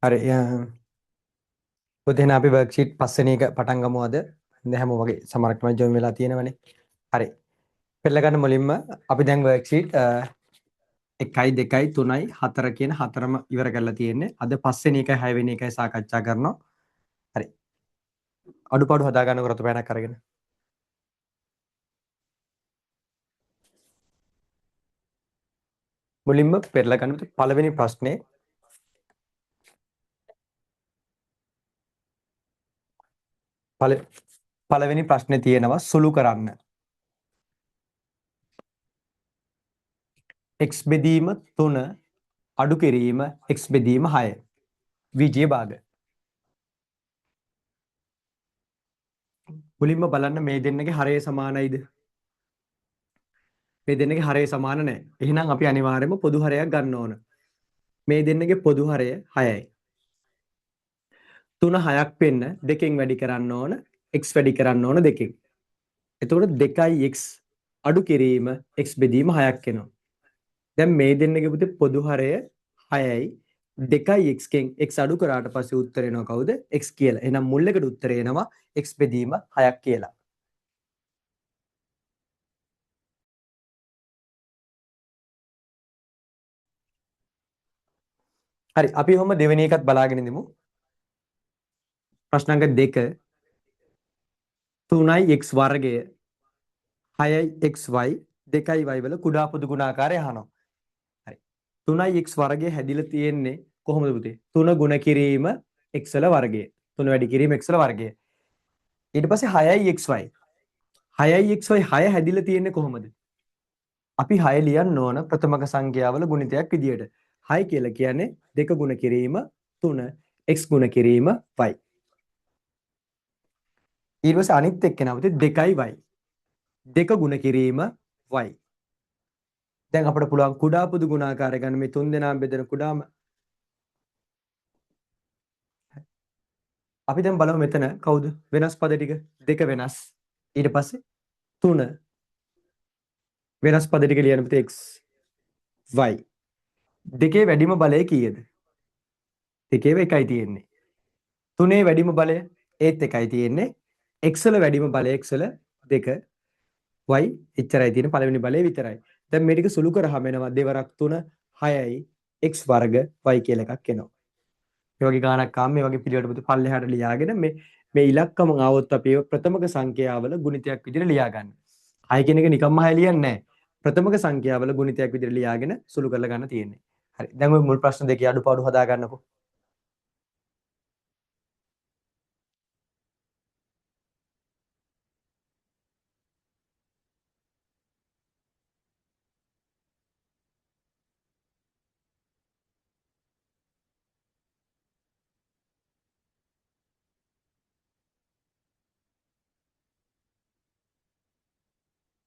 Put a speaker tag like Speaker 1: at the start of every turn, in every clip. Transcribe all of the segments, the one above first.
Speaker 1: හරි පුතේන අපි වර්ක්ෂීට් පස්වෙනි එක පටන් ගමු අද. දැන් හැමෝම වගේ සමහරක් තමයි ජොයින් වෙලා තියෙනවනේ. හරි. පෙළ ගන්න මුලින්ම අපි දැන් වර්ක්ෂීට් 1යි 2යි 3යි 4 කියන හතරම ඉවර කරලා තියෙන්නේ. අද පස්වෙනි එකයි 6 වෙනි එකයි සාකච්ඡා කරනවා. හරි. අඩුපාඩු හදා ගන්නකො රතු පෑනක් අරගෙන. මුලින්ම පෙරලා ගන්න පළවෙනි ප්‍රශ්නේ පළවෙනි ප්‍රශ්නේ තියෙනවා සුළු කරන්න. x බෙදීම 3 අඩු කිරීම x බෙදීම 6. විජය භාග. මුලින්ම බලන්න මේ දෙන්නගේ හරය සමානයිද? මේ දෙන්නගේ හරය සමාන නැහැ. එහෙනම් අපි අනිවාර්යයෙන්ම පොදු හරයක් ගන්න ඕන. මේ දෙන්නගේ පොදු හරය 6යි. 3 6ක් වෙන්න දෙකෙන් වැඩි කරන්න ඕන x වැඩි කරන්න ඕන දෙකෙන්. එතකොට 2x අඩු කිරීම x බෙදීම 6ක් එනවා. දැන් මේ දෙන්නගේ පුතේ පොදු හරය 6යි. 2x කෙන් x අඩු කරාට පස්සේ උත්තර එනවා කවුද? x කියලා. එහෙනම් මුල් එකට උත්තරය එනවා x බෙදීම 6ක් කියලා. හරි අපි ඔහොම දෙවෙනි එකත් බලාගෙන ඉමු. ප්‍රශ්න අංක 2 3යි x වර්ගය 6යි xy 2යි y වල කුඩා පොදු ගුණාකාරය අහනවා. හරි. 3යි x වර්ගය හැදිලා තියෙන්නේ කොහොමද පුතේ? 3 ගුණ කිරීම x වල වර්ගය. 3 වැඩි කිරීම x වල වර්ගය. ඊට පස්සේ 6යි xy. 6යි xy 6 හැදිලා තියෙන්නේ කොහොමද? අපි 6 ලියන්න ඕන ප්‍රථමක සංඛ්‍යාවල ගුණිතයක් විදියට. 6 කියලා කියන්නේ 2 ගුණ කිරීම 3 x ගුණ කිරීම y. ඊට පස්සේ අනිත් එක්කෙනා පුතේ 2y. 2 ගුණ කිරීම y. දැන් අපිට පුළුවන් කුඩා පොදු ගුණාකාරය ගන්න මේ තුන් දෙනාම බෙදෙන කුඩාම. අපි දැන් බලමු මෙතන කවුද වෙනස් පද ටික දෙක වෙනස්. ඊට පස්සේ 3 වෙනස් පද ටික ලියන්න පුතේ x y. දෙකේ වැඩිම බලය කීයද? දෙකේම එකයි තියෙන්නේ. තුනේ වැඩිම බලය ඒත් එකයි තියෙන්නේ. x වල වැඩිම බලය x වල 2 y එච්චරයි තියෙන පළවෙනි බලය විතරයි. දැන් මේ ටික සුළු කරාම එනවා දෙවරක් 3 6යි x වර්ග y කියලා එකක් එනවා. මේ වගේ ගානක් ආව මේ වගේ පිළිවෙලට පුතේ පල්ලෙහාට ලියාගෙන මේ ඉලක්කම ආවොත් අපි ඒක ප්‍රථමක සංඛ්‍යාවල ගුණිතයක් විදිහට ලියා ගන්න. 6 කියන එක නිකම්ම 6 ලියන්නේ නැහැ. ප්‍රථමක සංඛ්‍යාවල ගුණිතයක් විදිහට ලියාගෙන සුළු කරලා ගන්න තියෙන්නේ. හරි. දැන් ඔය මුල් ප්‍රශ්න දෙකේ අඩුපාඩු හදා ගන්නකො.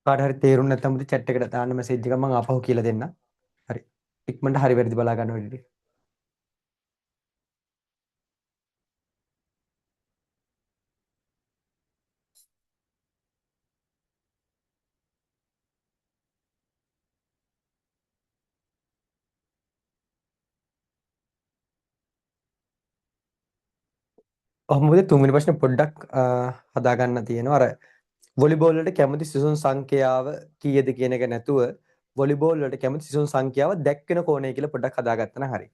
Speaker 1: කාට හරි තේරුම් නැත්නම් මුදි chat එකට දාන්න මැසේජ් එකක් මම ආපහු කියලා දෙන්නම්. හරි. ඉක්මනට හරි වැරදි බලා ගන්න ඔය ටික. ඔහොම මුදි තුන්වෙනි ප්‍රශ්නේ පොඩ්ඩක් හදා ගන්න තියෙනවා. අර වොලිබෝල් වලට කැමති සිසුන් සංඛ්‍යාව කීයද කියන එක නැතුව වොලිබෝල් වලට කැමති සිසුන් සංඛ්‍යාව දැක්වෙන කෝණය කියලා පොඩ්ඩක් හදාගත්තා නම් හරි.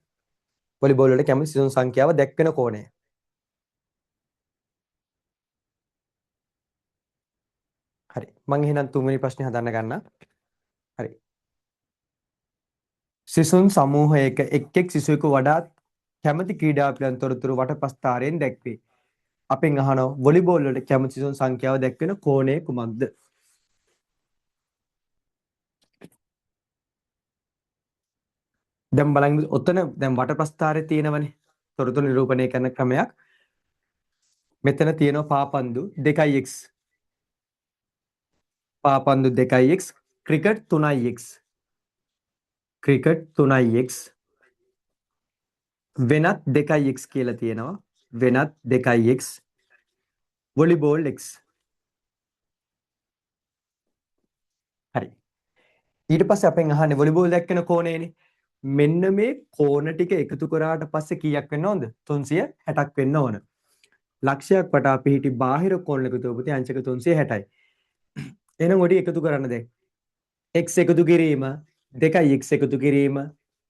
Speaker 1: වොලිබෝල් වලට කැමති සිසුන් සංඛ්‍යාව දැක්වෙන කෝණය. හරි. මම එහෙනම් තුන්වෙනි ප්‍රශ්නේ හදන්න ගන්නම්. හරි. සිසුන් සමූහයක එක් සිසුවෙකු වඩාත් කැමති ක්‍රීඩා පිළිබඳ තොරතුරු වටපස්තරයෙන් දැක්වේ. අපෙන් අහනවා වොලිබෝල් වලට කැමති සිසුන් සංඛ්‍යාව දැක්වෙන කෝණය කුමක්ද? දැන් බලන්න ඔතන දැන් වටපස්තරේ තියෙනවනේ තොරතුරු නිරූපණය කරන ක්‍රමයක්. මෙතන තියෙනවා පාපන්දු 2x පාපන්දු 2x cricket 3x cricket 3x වෙනත් 2x කියලා තියෙනවා වෙනත් 2x වොලිබෝල් x. හරි. ඊට පස්සේ අපෙන් අහන්නේ වොලිබෝල් දැක්කන කෝණයනේ. මෙන්න මේ කෝණ ටික එකතු කරාට පස්සේ කීයක් වෙන්න ඕනද? 360ක් වෙන්න ඕන. ලක්ෂයක් වටා පිහිටි බාහිර කෝණ එකතු වූ අංශක 360යි. එහෙනම් ඔය ටික එකතු කරන්න දැන්. x එකතු කිරීම 2x එකතු කිරීම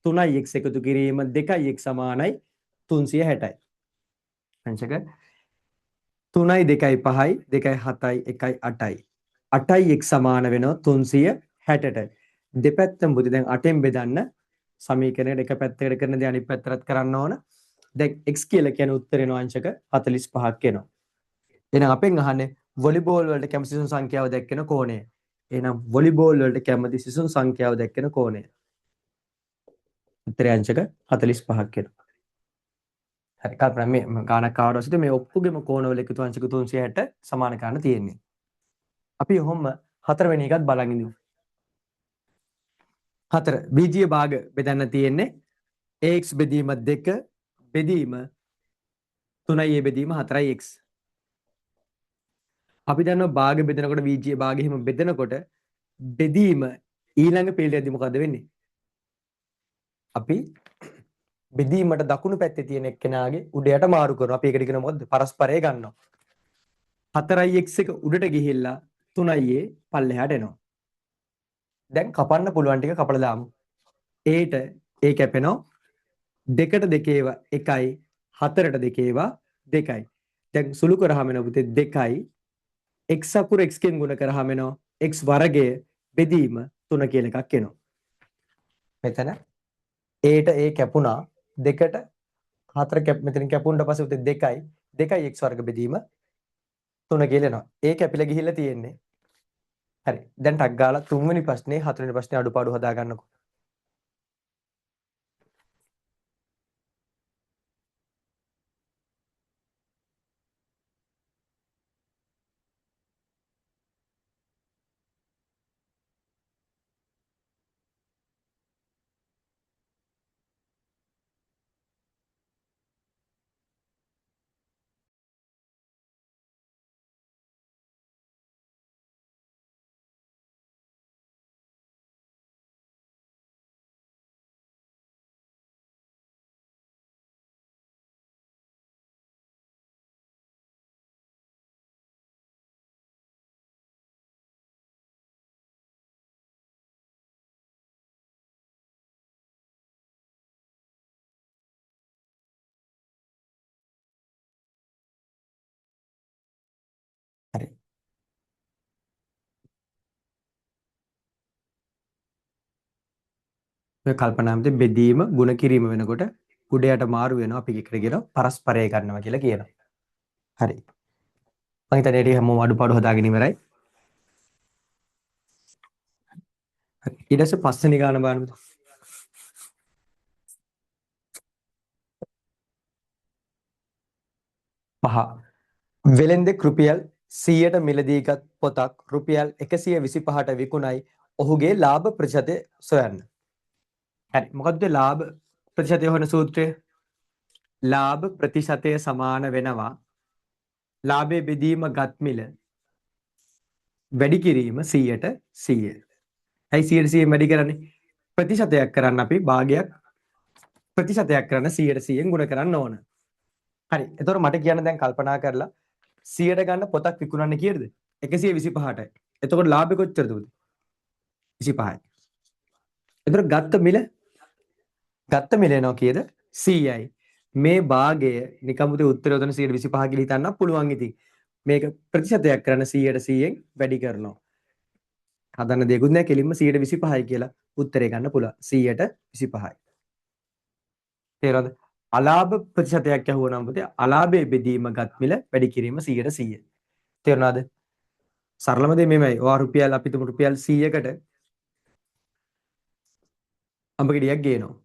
Speaker 1: 3x එකතු කිරීම 2x සමානයි 360යි. අංශක 3යි 2යි 5යි 2යි 7යි 1යි 8යි. 8යි x සමාන වෙනවා 360ට. දෙපැත්තම බුදි දැන් 8ෙන් බෙදන්න සමීකරණයට එක පැත්තකට කරන දේ අනිත් පැත්තටත් කරන්න ඕන. දැන් x කියලා කියන උත්තර එනවා අංශක 45ක් එනවා. එහෙනම් අපෙන් අහන්නේ වොලිබෝල් වලට කැමති සිසුන් සංඛ්‍යාව දැක්කෙන කෝණය. එහෙනම් වොලිබෝල් වලට කැමති සිසුන් සංඛ්‍යාව දැක්කෙන කෝණය. උත්තරය අංශක 45ක් එනවා. හරි කල්පනා මේ ගානක් ආවට පස්සේ මේ ඔක්කොගෙම කෝණවල එකතු අංශක 360 සමාන කරන්න තියෙන්නේ. අපි ඔහොම හතරවෙනි එකත් බලන් ඉඳිමු. 4 බීජීය භාග බෙදන්න තියෙන්නේ ax බෙදීම 2 බෙදීම 3යි බෙදීම 4යි x. අපි දන්නවා භාග බෙදනකොට බීජීය භාග එහෙම බෙදනකොට බෙදීම ඊළඟ පිළිවෙලදී මොකද වෙන්නේ? අපි බෙදීමට දකුණු පැත්තේ තියෙන එක්කෙනාගේ උඩ යට මාරු කරනවා. අපි ඒකට කියන මොකද්ද? පරස්පරය ගන්නවා. 4යි x එක උඩට ගිහිල්ලා 3යි පල්ලෙහාට එනවා. දැන් කපන්න පුළුවන් ටික කපලා දාමු. a ට a කැපෙනවා. 2ට 2 ඒවා 1යි 4ට 2 ඒවා 2යි. දැන් සුළු කරාම එනවා පුතේ 2යි x අකුර x කෙන් ගුණ කරාම එනවා x වර්ගය බෙදීම 3 කියලා එකක් එනවා. මෙතන a ට a කැපුණා 2ට 4 කැප මෙතන කැපුණාට පස්සේ උතේ 2යි 2යි x වර්ග බෙදීම 3 කියලා එනවා. a කැපිලා ගිහිල්ලා තියෙන්නේ. හරි. දැන් ටක් ගාලා තුන්වෙනි ප්‍රශ්නේ හතරවෙනි ප්‍රශ්නේ අඩුපාඩු හදා ගන්නකො. හරි. ඔය කල්පනාමතේ බෙදීම ಗುಣ කිරීම වෙනකොට උඩ යට මාරු වෙනවා. අපි එකට කියනවා පරස්පරය ගන්නවා කියලා කියනවා. හරි. මම හිතන්නේ ඒක හැමෝම අඩුපාඩු හදාගෙන ඉවරයි. හරි. ඊට පස්සේ පස්වෙනි ගාන බලන්න. පහ. වෙලෙන්දෙක් රුපියල් 100ට මිලදීගත් පොතක් රුපියල් 125ට විකුණයි. ඔහුගේ ලාභ ප්‍රතිශතය සොයන්න. හරි. මොකද්ද ලාභ ප්‍රතිශතය හොයන සූත්‍රය? ලාභ ප්‍රතිශතය සමාන වෙනවා ලාභයේ බෙදීම ගත් මිල වැඩි කිරීම 100ට 100. ඇයි 100ට 100 වැඩි කරන්නේ? ප්‍රතිශතයක් කරන්න අපි භාගයක් ප්‍රතිශතයක් කරන්න 100ට 100ෙන් ගුණ කරන්න ඕන. හරි. එතකොට මට කියන්න දැන් කල්පනා කරලා 100ට ගන්න පොතක් විකුණන්න කීයද? 125ටයි. එතකොට ලාභය කොච්චරද? 25යි. එතකොට ගත්ත මිල එනවා කීයද? 100යි. මේ භාගය නිකම්මුතේ උත්තරය උතන 125 කියලා හිතන්න පුළුවන් ඉතින්. මේක ප්‍රතිශතයක් කරන්න 100ට 100ෙන් වැඩි කරනවා. හදන්න දෙයක්වත් නැහැ කෙලින්ම 125යි කියලා උත්තරේ ගන්න පුළුවන්. 100ට 25යි. තේරෙනවද? අලාභ ප්‍රතිශතයක් ඇහුවනම් පුතේ අලාභයේ බෙදීම ගත් මිල වැඩි කිරීම 100ට 100. තේරුණාද? සරලම දේ මෙමයයි. ඔයා රුපියල් අපි තුමු රුපියල් 100කට අඹ ගෙඩියක් ගේනවා.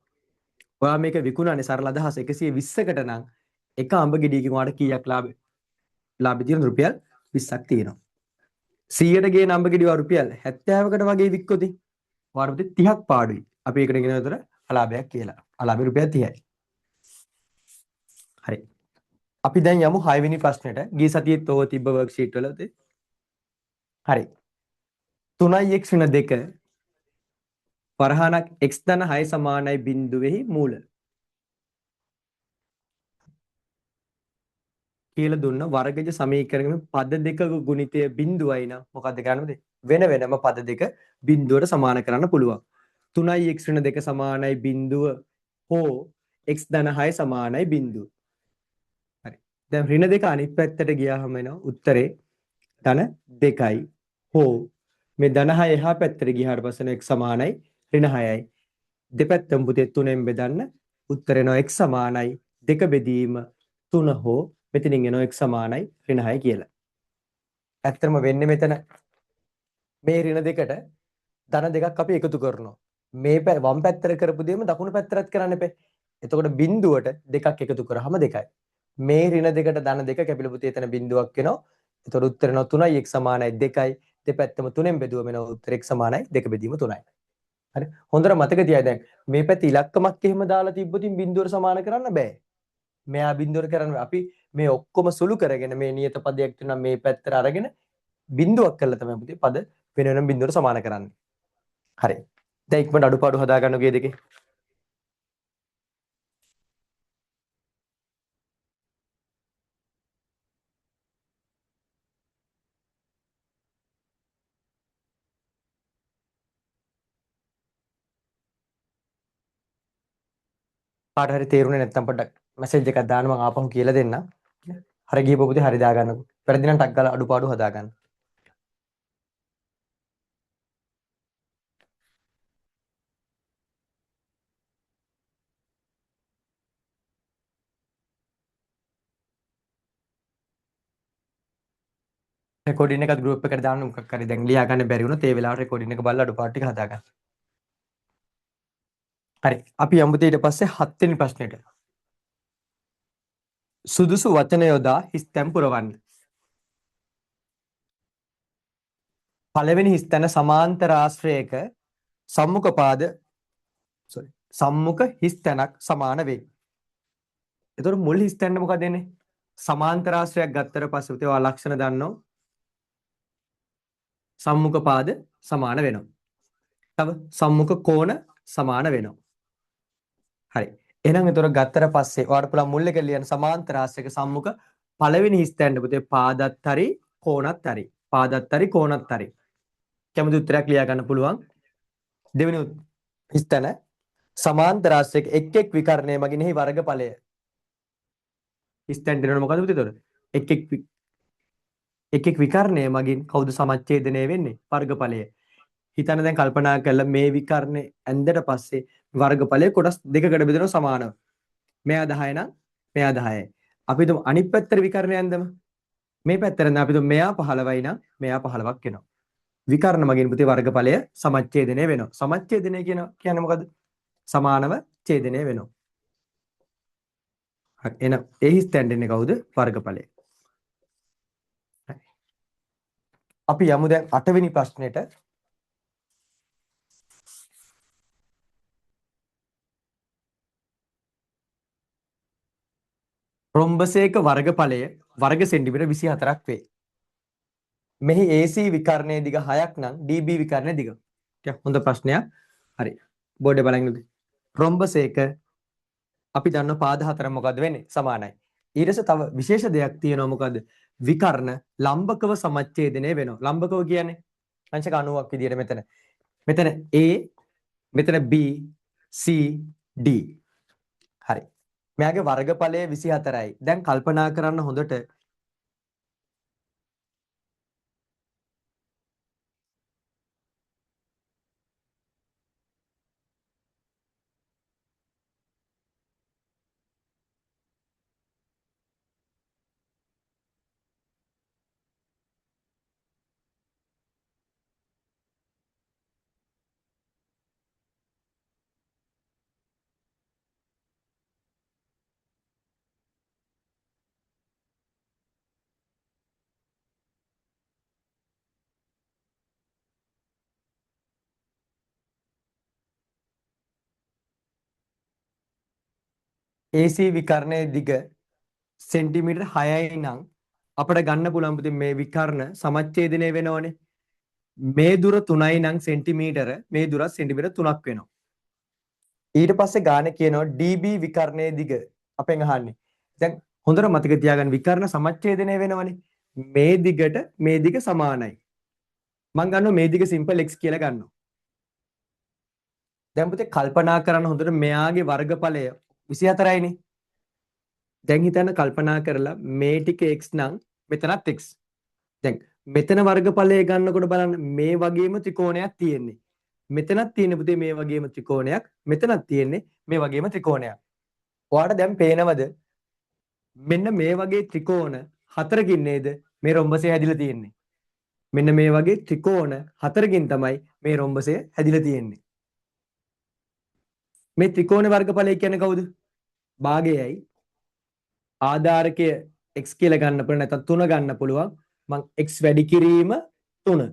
Speaker 1: ඔයා මේක විකුණන්නේ සරල අදහස 120කට නම් එක අඹ ගෙඩියකින් ඔයාට කීයක් ලාභය තියෙනවද? රුපියල් 20ක් තියෙනවා. 100ට ගේන අඹ ගෙඩිය රුපියල් 70කට වගේ වික්කොත් ඔයාට 30ක් පාඩුයි. අපි ඒකට කියන විතර අලාභයක් කියලා. අලාභය රුපියල් 30යි. හරි. අපි දැන් යමු 6 වෙනි ප්‍රශ්නෙට. ගිය සතියේත් ඕව තිබ්බ වර්ක්ෂීට් වල උතේ. හරි. 3x වෙන 2 වරහණක් x ධන 6 සමානයි බිඳුවේහි මූල කියලා දුන්න වර්ගජ සමීකරණය පද දෙක ගුණිතය බිඳුවයි නම් මොකද්ද කරන්නේ? වෙන වෙනම පද දෙක බිඳුවට සමාන කරන්න පුළුවන්. 3x ඍණ 2 සමානයි බිඳුව හෝ x ධන 6 සමානයි බිඳුව. හරි. දැන් ඍණ දෙක අනිත් පැත්තට ගියාම එනවා උත්තරේ ධන 2යි හෝ මේ ධන 6 එහා පැත්තට ගියාට පස්සේ x සමානයි ඍණ 6යි. දෙපැත්තම පුතේ 3ෙන් බෙදන්න උත්තර එනවා x සමානයි 2 බෙදීම 3 හෝ මෙතනින් එනවා x සමානයි ඍණ 6 කියලා. ඇත්තටම වෙන්නේ මෙතන මේ ඍණ දෙකට ධන දෙකක් අපි එකතු කරනවා. මේ වම් පැත්තට කරපු දෙයම දකුණු පැත්තටත් කරන්න එපා. එතකොට බිඳුවට දෙකක් එකතු කරාම දෙකයි. මේ ඍණ දෙකට ධන දෙක කැපිලා පුතේ එතන බිඳුවක් එනවා. එතකොට උත්තර එනවා 3යි x සමානයි 2යි. දෙපැත්තම 3ෙන් බෙදුවම එනවා උත්තර x සමානයි 2 බෙදීම 3යි. හරි. හොඳට මතක තියාගන්න. දැන් මේ පැත්තේ ඉලක්කමක් එහෙම දාලා තිබ්බොතින් බිඳුවට සමාන කරන්න බෑ. මෙයා බිඳුවට කරන්න අපි මේ ඔක්කොම සුළු කරගෙන මේ නියත පදයක් තියෙනවා මේ පැත්තට අරගෙන බිඳුවක් කරලා තමයි පුතේ පද වෙන වෙනම බිඳුවට සමාන කරන්නේ. හරි. දැන් ඉක්මනට අඩුපාඩු හදා ගන්න ඔගේ දෙකේ. කාට හරි තේරුනේ නැත්නම් පොඩ්ඩක් මැසේජ් එකක් දාන්න මම ආපහු කියලා දෙන්නම්. හරි ගිහපුව පුතේ හරි දා ගන්නකො. වැරදි නම් ටක් ගාලා අඩුපාඩු හදා ගන්න. රෙකෝඩින් එකත් ගෲප් එකට දාන්න මොකක් හරි දැන් ලියා ගන්න බැරි වුණොත් ඒ වෙලාවට රෙකෝඩින් එක බලලා අඩුපාඩු ටික හදා ගන්න. හරි. අපි යමු ඊට පස්සේ 7 වෙනි ප්‍රශ්නෙට. සුදුසු වචන යොදා හිස් තැන් පුරවන්න. පළවෙනි හිස් තැන සමාන්තර ආශ්‍රයක සම්මුඛ පාද සම්මුඛ හිස් තැනක් සමාන වේ. එතකොට මුල් හිස් තැන්න මොකද එන්නේ? සමාන්තර ආශ්‍රයක් ගත්තට පස්සේ උතේ ඔයා ලක්ෂණ දන්නෝ සම්මුඛ පාද සමාන වෙනවා. තව සම්මුඛ කෝණ සමාන වෙනවා. හරි. එහෙනම් එතකොට ගත්තට පස්සේ ඔයාලට පුළුවන් මුල් එක ලියන්න සමාන්තර ආශ්‍රයක සම්මුඛ පළවෙනි හිස් තැන්න පුතේ පාදත් හරි කෝණත් හරි. පාදත් හරි කෝණත් හරි. කැමති උත්තරයක් ලියා ගන්න පුළුවන්. දෙවෙනි හිස් තැන සමාන්තර ආශ්‍රයක එක් එක් විකර්ණය මගින් වර්ගඵලය ස්ටෑන්ඩ් වෙනවද මොකද පුතේ එතකොට එක් එක් විකර්ණය මගින් කවුද සමච්ඡේදනය වෙන්නේ වර්ගඵලය හිතන්න දැන් කල්පනා කරලා මේ විකර්ණය ඇන්දට පස්සේ වර්ගඵලය කොටස් දෙකකට බෙදෙනවා සමානව මෙයා 10 නම් මෙයා 10යි අපි තුමු අනිත් පැත්තට විකර්ණය ඇන්දම මේ පැත්තට නම් අපි තුමු මෙයා 15යි නම් මෙයා 15ක් වෙනවා විකර්ණ මගින් පුතේ වර්ගඵලය සමච්ඡේදනය වෙනවා සමච්ඡේදනය කියන්නේ මොකද සමානව ඡේදනය වෙනවා එන ඒ ස්ටෑන්ඩ් එන්නේ කවුද වර්ගඵලය අපි යමු දැන් 8 වෙනි ප්‍රශ්නෙට රොම්බසයක වර්ගඵලය වර්ග සෙන්ටිමීටර 24ක් වේ. මෙහි AC විකර්ණයේ දිග 6ක් නම් DB විකර්ණයේ දිග. ටිකක් හොඳ ප්‍රශ්නයක්. හරි. බෝඩ් එක බලන්න. රොම්බසයක අපි දන්න පාද හතර මොකද්ද වෙන්නේ? සමානයි. ඊට පස්සේ තව විශේෂ දෙයක් තියෙනවා මොකද්ද? විකර්ණ ලම්බකව සමච්ඡේදනය වෙනවා. ලම්බකව කියන්නේ අංශක 90ක් විදියට මෙතන. මෙතන A, මෙතන B, C, D. හරි. මෙයාගේ වර්ගඵලය 24යි. දැන් කල්පනා කරන්න හොඳට AC විකර්ණයේ දිග සෙන්ටිමීටර් 6යි නම් අපිට ගන්න පුළුවන් පුතේ මේ විකර්ණ සමච්ඡේදනය වෙනවනේ. මේ දුර 3යි නම් සෙන්ටිමීටර මේ දුර සෙන්ටිමීටර 3ක් වෙනවා. ඊට පස්සේ ගාන කියනවා db විකර්ණයේ දිග. අපෙන් අහන්නේ. දැන් හොඳට මතක තියාගන්න විකර්ණ සමච්ඡේදනය වෙනවනේ. මේ දිගට මේ දිග සමානයි. මම ගන්නවා මේ දිග සිම්පල් x කියලා ගන්නවා. දැන් පුතේ කල්පනා කරන්න හොඳට මෙයාගේ වර්ගඵලය 24යිනේ. දැන් හිතන්න කල්පනා කරලා මේ ටික x නම් මෙතනත් x. දැන් මෙතන වර්ගඵලය ගන්නකොට බලන්න මේ වගේම ත්‍රිකෝණයක් තියෙන්නේ. මෙතනත් තියෙන පුතේ මේ වගේම ත්‍රිකෝණයක්. මෙතනත් තියෙන්නේ මේ වගේම ත්‍රිකෝණයක්. ඔයාලට දැන් පේනවද? මෙන්න මේ වගේ ත්‍රිකෝණ හතරකින් නේද මේ රොම්බසය හැදිලා තියෙන්නේ. මෙන්න මේ වගේ ත්‍රිකෝණ හතරකින් තමයි මේ රොම්බසය හැදිලා තියෙන්නේ. මේ ත්‍රිකෝණ වර්ගඵලය කියන්නේ කවුද? භාගයයි ආධාරකය x කියලා ගන්න පුළුවන් නැත්නම් 3 ගන්න පුළුවන්. මං x වැඩි කිරීම 3.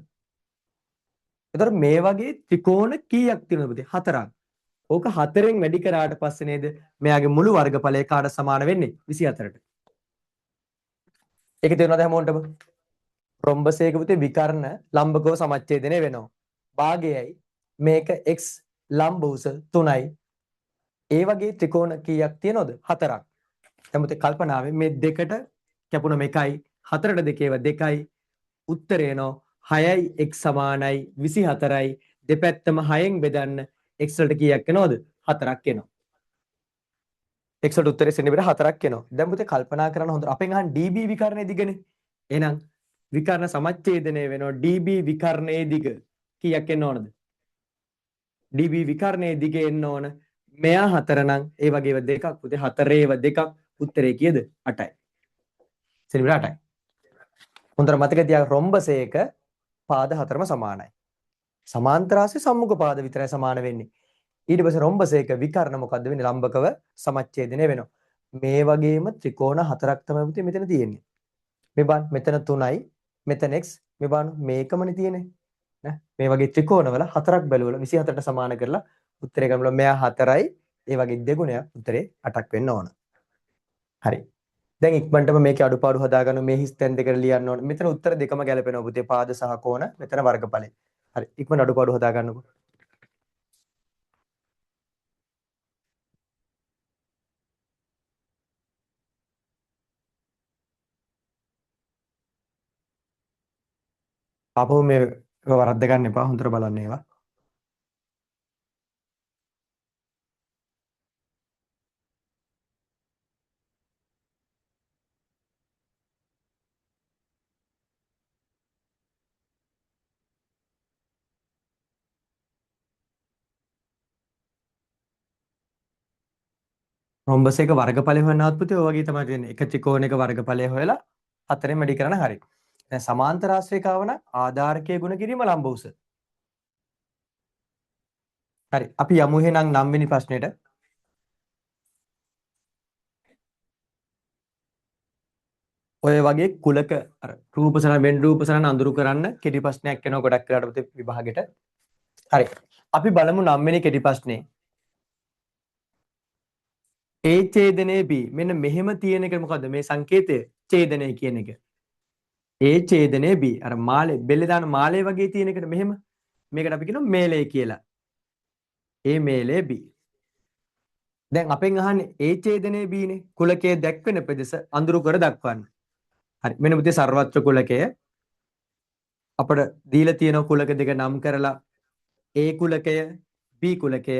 Speaker 1: එතකොට මේ වගේ ත්‍රිකෝණ කීයක් තියෙනවද පුතේ? 4ක්. ඕක 4ෙන් වැඩි කරාට පස්සේ නේද මෙයාගේ මුළු වර්ගඵලය කාට සමාන වෙන්නේ? 24ට. ඒක තේරුණාද හැමෝටම? රොම්බසයක පුතේ විකර්ණ ලම්බකව සමච්ඡේදනය වෙනවා. භාගයයි මේක x ලම්බ උස 3යි. ඒ වගේ ත්‍රිකෝණ කීයක් තියෙනවද? 4ක්. දැන් පුතේ කල්පනාවෙන් මේ දෙකට කැපුණම 1යි 4ට දෙකේව 2යි උත්තරේ එනවා 6යි x සමානයි 24යි. දෙපැත්තම 6ෙන් බෙදන්න x වලට කීයක් එනවද? 4ක් එනවා. x වලට උත්තරේ සෙන්ටිමීටර 4ක් එනවා. දැන් පුතේ කල්පනා කරන්න හොඳට අපෙන් අහන db විකර්ණයේ දිගනේ. එහෙනම් විකර්ණ සමච්ඡේදනය වෙනවා db විකර්ණයේ දිග කීයක් එන්න ඕනද? db විකර්ණයේ දිග එන්න ඕන මෙයා 4 නම් ඒ වගේව දෙකක් පුතේ 4ේව දෙකක් උත්තරේ කීයද? 8යි. සෙන්ටිමීටර 8යි. හොඳට මතක තියාගන්න රොම්බසයක පාද 4ම සමානයි. සමාන්තරාංශයේ සම්මුඛ පාද විතරයි සමාන වෙන්නේ. ඊට පස්සේ රොම්බසයක විකර්ණ මොකද්ද වෙන්නේ? ලම්බකව සමච්ඡේදනය වෙනවා. මේ වගේම ත්‍රිකෝණ 4ක් තමයි පුතේ මෙතන තියෙන්නේ. මේ බලන්න මෙතන 3යි මෙතන x මේ බලන්න මේකමනේ තියෙන්නේ. නේ? මේ වගේ ත්‍රිකෝණවල 4ක් බැලුවල 24ට සමාන කරලා උත්තරේ ගන්නවා. මෙයා 4යි ඒ වගේ දෙගුණයක් උත්තරේ 8ක් වෙන්න ඕන. හරි. දැන් ඉක්මනටම මේකේ අඩුපාඩු හදාගන්න මේ හිස් තැන් දෙකට ලියන්න ඕනේ. මෙතන උත්තර දෙකම ගැලපෙනවා පුතේ. පාද සහ කෝණ මෙතන වර්ගඵලය. හරි. ඉක්මනට අඩුපාඩු හදාගන්නකො. ආපහු මේ වරද්ද ගන්න එපා. හොඳට බලන්න ඒවා. රොම්බසයක වර්ගඵලය හොයනවත් පුතේ ඔය වගේ තමයි තියෙන්නේ. එක ත්‍රිකෝණයක වර්ගඵලය හොයලා 4ෙන් වැඩි කරන හරිය. දැන් සමාන්තර ආශ්‍රේඛාව නම් ආධාරකයේ ගුණ කිරීම ලම්බ උස. හරි. අපි යමු එහෙනම් 9 වෙනි ප්‍රශ්නෙට. ඔය වගේ කුලක අර රූප සරණ වෙන් රූප සරණ අඳුරු කරන්න කෙටි ප්‍රශ්නයක් එනවා ගොඩක් වෙලාවට පුතේ විභාගෙට. හරි. අපි බලමු 9 වෙනි කෙටි ප්‍රශ්නේ. A ඡේදනයේ B මෙන්න මෙහෙම තියෙන එක මොකද්ද මේ සංකේතය ඡේදනය කියන එක. A ඡේදනයේ B අර මාලේ බෙල්ලේ දාන මාලේ වගේ තියෙන එකට මෙහෙම මේකට අපි කියනවා මේලේ කියලා. A මේලේ B. දැන් අපෙන් අහන්නේ A ඡේදනයේ B නේ කුලකයේ දැක්වෙන ප්‍රදේශ අඳුරු කර දක්වන්න. හරි මෙන්න පුතේ සර්වත්‍ර කුලකය අපිට දීලා තියෙන කුලක දෙක නම් කරලා A කුලකය B කුලකය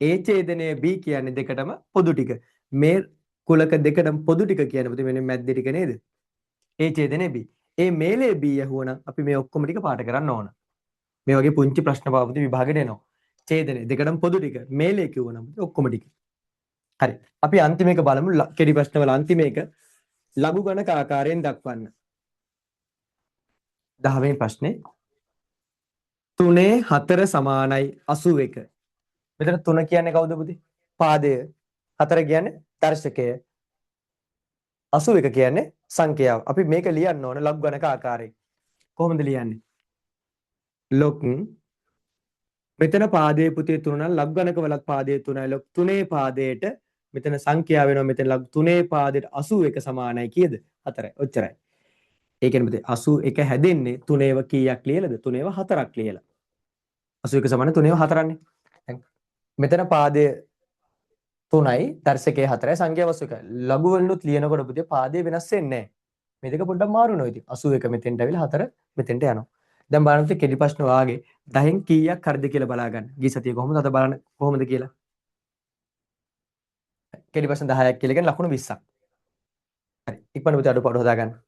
Speaker 1: A ඡේදනයේ B කියන්නේ දෙකටම පොදු ටික. මේ කුලක දෙකටම පොදු ටික කියන්නේ පුතේ මෙන්න මැද්දේ ටික නේද? A ඡේදනයේ B. ඒ මේලේ B යහුවනම් අපි මේ ඔක්කොම ටික පාට කරන්න ඕන. මේ වගේ පුංචි ප්‍රශ්න පාපති විභාගෙට එනවා. ඡේදනයේ දෙකටම පොදු ටික. මේලේ කිව්වනම් ඔක්කොම ටික. හරි. අපි අන්තිම එක බලමු. කෙටි ප්‍රශ්න වල අන්තිම එක ලඝු ගණක ආකාරයෙන් දක්වන්න. 10 වෙනි ප්‍රශ්නේ 3 4 සමානයි 81. මෙතන 3 කියන්නේ කවුද පුතේ? පාදය. 4 කියන්නේ දර්ශකය. 81 කියන්නේ සංඛ්‍යාව. අපි මේක ලියන්න ඕන ලඝු ගණක ආකාරයෙන්. කොහොමද ලියන්නේ? ලොක් මෙතන පාදයේ පුතේ 3 නම් ලඝු ගණක වලත් පාදයේ 3යි. ලොක් 3 පාදයට මෙතන සංඛ්‍යාව වෙනවා. මෙතන ලඝු 3 පාදයට 81 සමානයි කීයද? 4යි. ඔච්චරයි. ඒ කියන්නේ 81 හැදෙන්නේ 3 කීයක් ලියලාද? 3 4ක් ලියලා. 81 සමාන 3 4න්නේ. දැන් මෙතන පාදය 3යි දර්ශකයේ 4යි සංඛ්‍යා වස්තු 1යි. ලඝු වලිනුත් ලියනකොට පුතේ පාදය වෙනස් වෙන්නේ නැහැ. මේ දෙක පොඩ්ඩක් මාරු වෙනවා ඉතින්. 81 මෙතෙන්ට ඇවිල්ලා 4 මෙතෙන්ට යනවා. දැන් බලන්න පුතේ කෙටි ප්‍රශ්න වාගේ 10න් කීයක් හරිද කියලා බලා ගන්න. ගිය සතියේ කොහොමද අද බලන්න කොහොමද කියලා. කෙටි ප්‍රශ්න 10ක් කියලා කියන්නේ ලකුණු 20ක්. හරි. ඉක්මනට පුතේ අඩුපාඩු හදා ගන්න.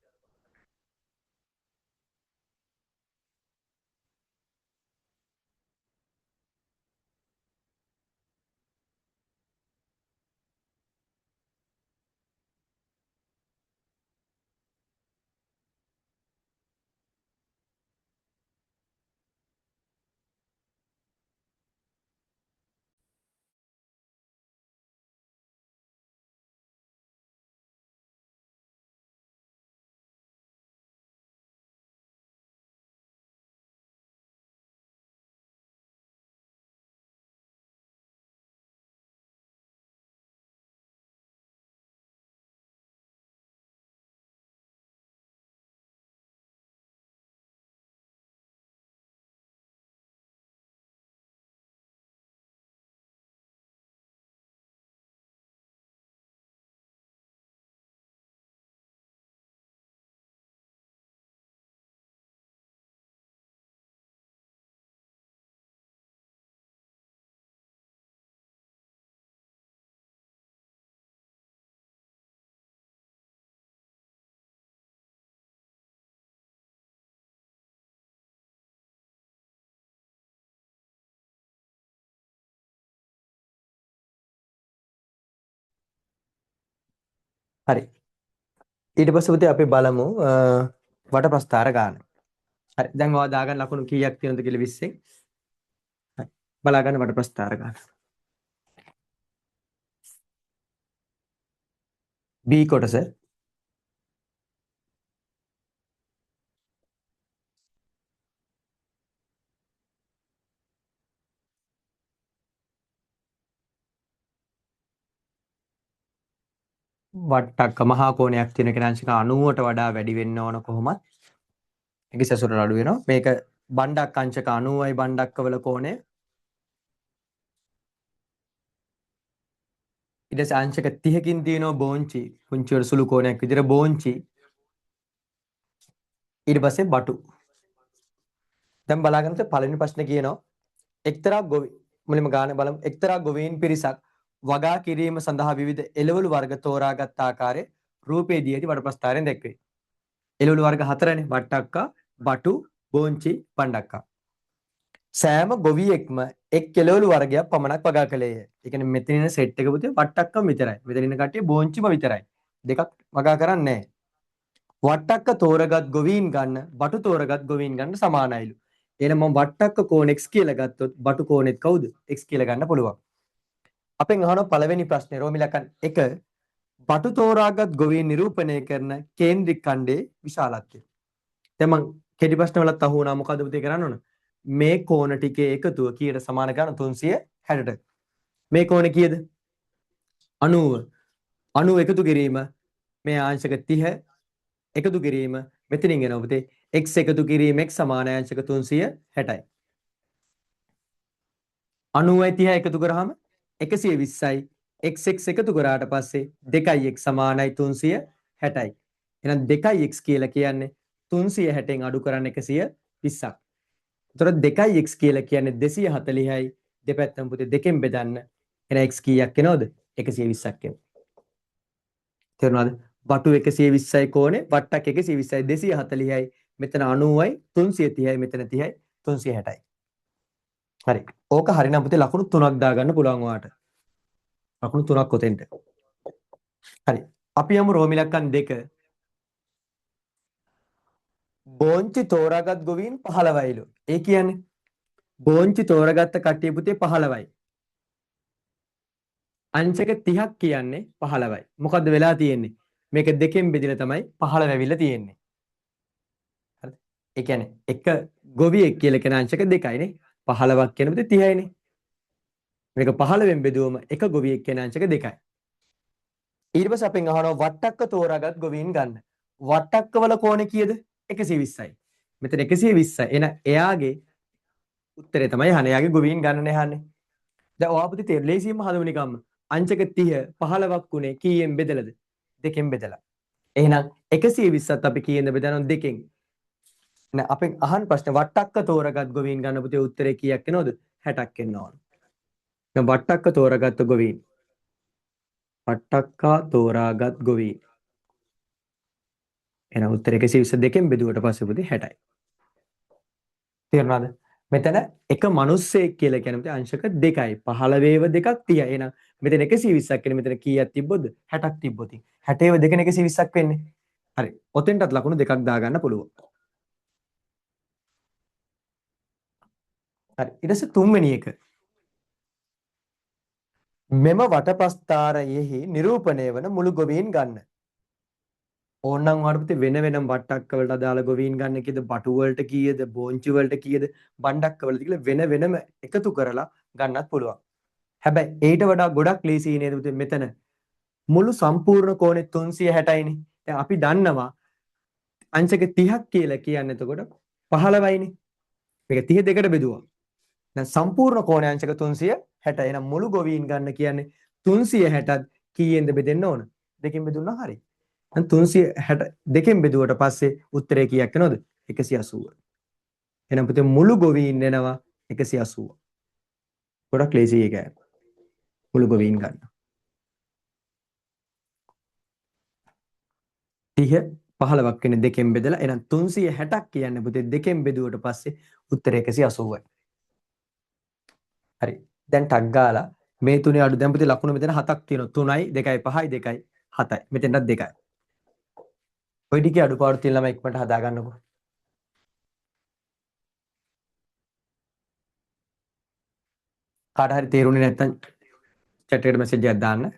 Speaker 1: හරි. ඊට පස්සේ පුතේ අපි බලමු වට ප්‍රස්ථාර ගන්න. හරි. දැන් ඔයා දාගන්න ලකුණු කීයක් තියෙනවද කියලා 20න්. හරි. බලා ගන්න වට ප්‍රස්ථාර ගන්න. B කොටස වට්ටක්ක මහා කෝණයක් තියෙන කෙනාංශික 90ට වඩා වැඩි වෙන්න ඕන කොහොමත් ඒකේ සැසුරට අඩු වෙනවා. මේක බණ්ඩක් අංශක 90යි බණ්ඩක්කවල කෝණය. ඊට පස්සේ අංශක 30කින් තියෙනවා බෝංචි. පුංචි වල සුළු කෝණයක් විදිහට බෝංචි. ඊට පස්සේ බටු. දැන් බලාගන්න පළවෙනි ප්‍රශ්නේ කියනවා එක්තරා මුලින්ම ගාන බලමු. එක්තරා ගොවීන් පිරිසක් වගා කිරීම සඳහා විවිධ එළවලු වර්ග තෝරාගත් ආකාරයේ රූපේදී ඇති වට ප්‍රස්ථාරයෙන් දැක්වේ. එළවලු වර්ග 4නේ. වට්ටක්කා, බටු, බෝංචි, බණ්ඩක්කා. සෑම ගොවියෙක්ම එක් එළවලු වර්ගයක් පමණක් වගා කළේය. ඒ කියන්නේ මෙතන ඉන්න සෙට් එක පුතේ වට්ටක්කම විතරයි. මෙතන ඉන්න කට්ටිය බෝංචිම විතරයි. දෙකක් වගා කරන්නේ නැහැ. වට්ටක්ක තෝරගත් ගොවීන් ගන්න බටු තෝරගත් ගොවීන් ගන්න සමානයිලු. එහෙනම් මම වට්ටක්ක කෝණ x කියලා ගත්තොත් බටු කෝණෙත් කවුද? x කියලා ගන්න පුළුවන්. අපෙන් අහන පළවෙනි ප්‍රශ්නේ රෝමිලකන් 1 බටු තෝරාගත් ගොවීන් නිරූපණය කරන කේන්ද්‍රික ඛණ්ඩයේ විශාලත්වය. දැන් මම කෙටි ප්‍රශ්න වලත් අහු වුණා මොකද පුතේ කරන්න ඕන? මේ කෝණ ටිකේ එකතුව කීයට සමාන ගන්න 360ට. මේ කෝණ කීයද? 90. 90 එකතු කිරීම මේ ආංශක 30 එකතු කිරීම මෙතනින් එනවා පුතේ x එකතු කිරීම x සමාන ආංශක 360යි. 90යි 30යි එකතු කරාම 120යි. x එකතු කරාට පස්සේ 2x සමානයි 360යි. එහෙනම් 2x කියලා කියන්නේ 360න් අඩු කරන්න 120ක්. එතකොට 2x කියලා කියන්නේ 240යි. දෙපැත්තම පුතේ දෙකෙන් බෙදන්න. එහෙනම් x කීයක් එනවද? 120ක් එනවා. තේරුණාද? බටු 120යි කෝණේ වට්ටක් 120යි 240යි මෙතන 90යි 330යි මෙතන 30යි 360යි. හරි. ඕක හරිනම් පුතේ ලකුණු 3ක් දාගන්න පුළුවන් ඔයාට. ලකුණු 3ක් ඔතෙන්ට. හරි. අපි යමු රෝමිලක්කන් 2. බෝංචි තෝරාගත් ගොවීන් 15යිලු. ඒ කියන්නේ බෝංචි තෝරාගත්ත කට්ටිය පුතේ 15යි. අංශක 30ක් කියන්නේ 15යි. මොකද්ද වෙලා තියෙන්නේ? මේක දෙකෙන් බෙදලා තමයි 15 වෙවිලා තියෙන්නේ. හරිද? ඒ කියන්නේ එක ගොවියෙක් කියලා කියන අංශක 2යිනේ. 15ක් කියන පුතේ 30යිනේ. මේක 15ෙන් බෙදුවම එක ගොවියෙක් කියන අංශක 2යි. ඊට පස්සේ අපෙන් අහනවා වට්ටක්ක තෝරාගත් ගොවීන් ගන්න. වට්ටක්කවල කෝණේ කීයද? 120යි. මෙතන 120යි. එන එයාගේ උත්තරේ තමයි අහන්නේ. එයාගේ ගොවීන් ගණනේ අහන්නේ. දැන් ඔයාපති තෙරලේසියෙන්ම හදමු නිකම්ම. අංශක 30 15ක් උනේ කීයෙන් බෙදලාද? දෙකෙන් බෙදලා. එහෙනම් 120ත් අපි කීයෙන්ද බෙදනවා? දෙකෙන්. නෑ අපෙන් අහන ප්‍රශ්නේ වට්ටක්ක තෝරගත් ගොවීන් ගන්න පුතේ උත්තරේ කීයක් එනවද? 60ක් එන්න ඕන. දැන් වට්ටක්ක තෝරාගත් ගොවීන්. වට්ටක්කා තෝරාගත් ගොවීන්. එහෙනම් උත්තරේ 122න් බෙදුවට පස්සේ පුතේ 60යි. තේරුණාද? මෙතන එක මිනිස්සෙක් කියලා කියන්නේ පුතේ අංශක දෙකයි. 15ව දෙකක් 30යි. එහෙනම් මෙතන 120ක් කියන්නේ මෙතන කීයක් තිබ්බොත් 60ක් තිබ්බොත් 60ව දෙකෙන් 120ක් වෙන්නේ. හරි. ඔතෙන්ටත් ලකුණු දෙකක් දාගන්න පුළුවන්. හරි. ඊට පස්සේ තුන්වෙනි එක. මෙම වටපස්ථාරයෙහි නිරූපණය වන මුළු ගොවීන් ගන්න. ඕනනම් වඩපති වෙන වෙනම වට්ටක්ක වලට අදාළ ගොවීන් ගන්න කීයද, බටු වලට කීයද, බෝංචි වලට කීයද, බණ්ඩක්ක වලට කියලා වෙන වෙනම එකතු කරලා ගන්නත් පුළුවන්. හැබැයි ඊට වඩා ගොඩක් ලේසි නේද පුතේ මෙතන මුළු සම්පූර්ණ කෝණේ 360යිනේ. දැන් අපි දන්නවා අංශක 30ක් කියලා කියන්නේ එතකොට 15යිනේ. මේක 30 දෙකට බෙදුවා. දැන් සම්පූර්ණ කෝණේ අංශක 360. එහෙනම් මුළු ගොවීන් ගන්න කියන්නේ 360ත් කීයෙන්ද බෙදෙන්න ඕන? දෙකෙන් බෙදුණා හරියි. දැන් 360 දෙකෙන් බෙදුවට පස්සේ උත්තරේ කීයක් එනවද? 180. එහෙනම් පුතේ මුළු ගොවීන් එනවා 180. ගොඩක් ලේසි එක. මුළු ගොවීන් ගන්න. 30 15ක් වෙන දෙකෙන් බෙදලා එහෙනම් 360ක් කියන්නේ පුතේ දෙකෙන් බෙදුවට පස්සේ උත්තරේ 180යි. හරි. දැන් ටක් ගාලා මේ තුනේ අඩු දැන් පුතේ ලකුණු මෙතන 7ක් තියෙනවා. 3යි 2යි 5යි 2යි 7යි. මෙතනත් 2යි. ඔය ටිකේ අඩුපාඩු තියෙන ළමයි ඉක්මනට හදා ගන්නකො. කාට හරි තේරුනේ නැත්නම් chat එකට message එකක් දාන්න.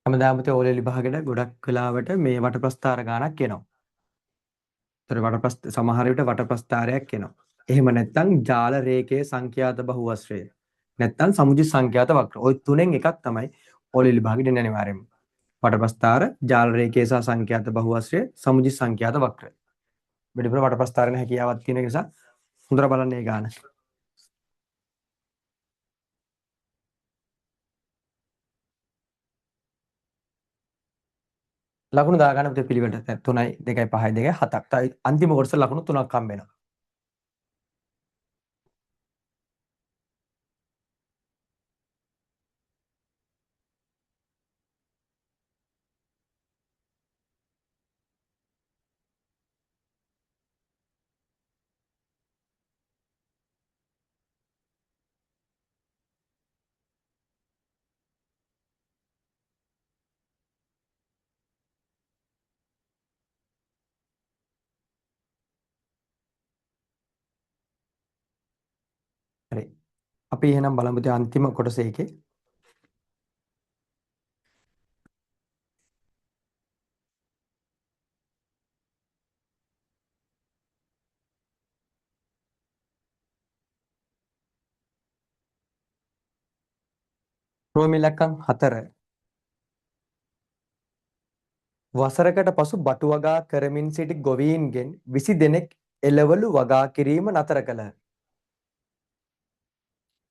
Speaker 1: හැමදාම පුතේ ඕලෙ විභාගෙට ගොඩක් වෙලාවට මේ වටප්‍රස්ථාර ගානක් එනවා. ඒතර වටප්‍රස්ථ සමහර විට වටප්‍රස්ථාරයක් එනවා. එහෙම නැත්නම් ජාල රේඛයේ සංඛ්‍යාත බහුවස්ත්‍රය. නැත්නම් සමුජි සංඛ්‍යාත වක්‍ර. ওই තුනෙන් එකක් තමයි ඕලෙ විභාගෙට එන්නේ අනිවාර්යයෙන්ම. වටප්‍රස්ථාර, ජාල රේඛයේ සහ සංඛ්‍යාත බහුවස්ත්‍රය, සමුජි සංඛ්‍යාත වක්‍ර. වැඩිපුර වටප්‍රස්ථාරන හැකියාවක් තියෙන නිසා හොඳට බලන්න මේ ගාන. ලකුණු දාගන්න පුතේ පිළිවෙලට. 3යි 2යි 5යි 2යි 7ක්. තයි අන්තිම කොටස ලකුණු 3ක් හම්බ වෙනවා. හරි. අපි එහෙනම් බලමු පුතේ අන්තිම කොටස එකේ. රෝම ඉලක්කම් 4 වසරකට පසු බටු වගා කරමින් සිටි ගොවීන්ගෙන් 20 දෙනෙක් එළවලු වගා කිරීම නතර කළහ.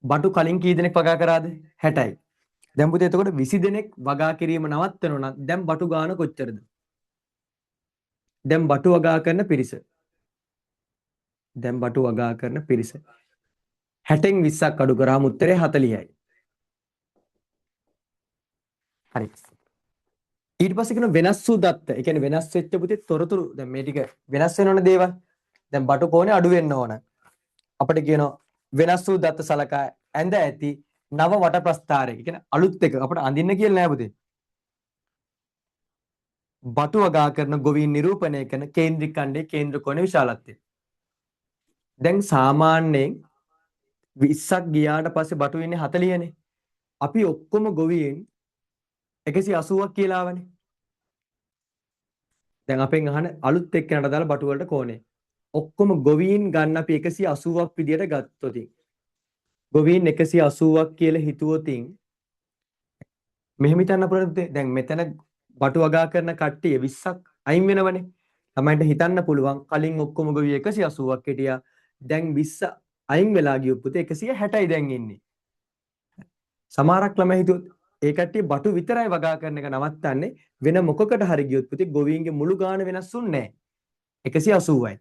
Speaker 1: බටු කලින් කී දෙනෙක් වගා කරාද? 60යි. දැන් පුතේ එතකොට 20 දෙනෙක් වගා කිරීම නවත්තනවා නම් දැන් බටු ගාන කොච්චරද? දැන් බටු වගා කරන පිරිස. දැන් බටු වගා කරන පිරිස. 60න් 20ක් අඩු කරාම උත්තරේ 40යි. හරි. ඊට පස්සේ කියන වෙනස් වූ දත්ත. ඒ කියන්නේ වෙනස් වෙච්ච පුතේ තොරතුරු දැන් මේ ටික වෙනස් වෙනවනේ දේවල්. දැන් බටු කෝණේ අඩු වෙන්න ඕන. අපිට කියනවා වෙනස් වූ දත්ත සලකා ඇඳ ඇති නව වට ප්‍රස්ථාරයක. කියන්නේ අලුත් එක අපිට අඳින්න කියලා නෑ පුතේ. බටු වගා කරන ගොවීන් නිරූපණය කරන කේන්ද්‍රික ඛණ්ඩයේ කේන්ද්‍ර කෝණ විශාලත්වය. දැන් සාමාන්‍යයෙන් 20ක් ගියාට පස්සේ බටු ඉන්නේ 40නේ. අපි ඔක්කොම ගොවීන් 180ක් කියලා ආවනේ. දැන් අපෙන් අහන අලුත් එක්කනට දාලා බටු වලට කෝණේ. ඔක්කොම ගොවීන් ගන්න අපි 180ක් විදියට ගත්තොත් ගොවීන් 180ක් කියලා හිතුවොතින් මෙහෙම හිතන්න පුළුවන් දැන් මෙතන බටු වගා කරන කට්ටිය 20ක් අයින් වෙනවනේ. ළමයින්ට හිතන්න පුළුවන් කලින් ඔක්කොම ගොවි 180ක් හිටියා. දැන් 20 අයින් වෙලා ගියොත් පුතේ 160යි දැන් ඉන්නේ. සමහරක් ළමයි හිතුවොත් ඒ කට්ටිය බටු විතරයි වගා කරන එක නවත්තන්නේ වෙන මොකකට හරි ගියොත් පුතේ ගොවීන්ගේ මුළු ගාණ වෙනස් වුන්නේ නැහැ. 180යි.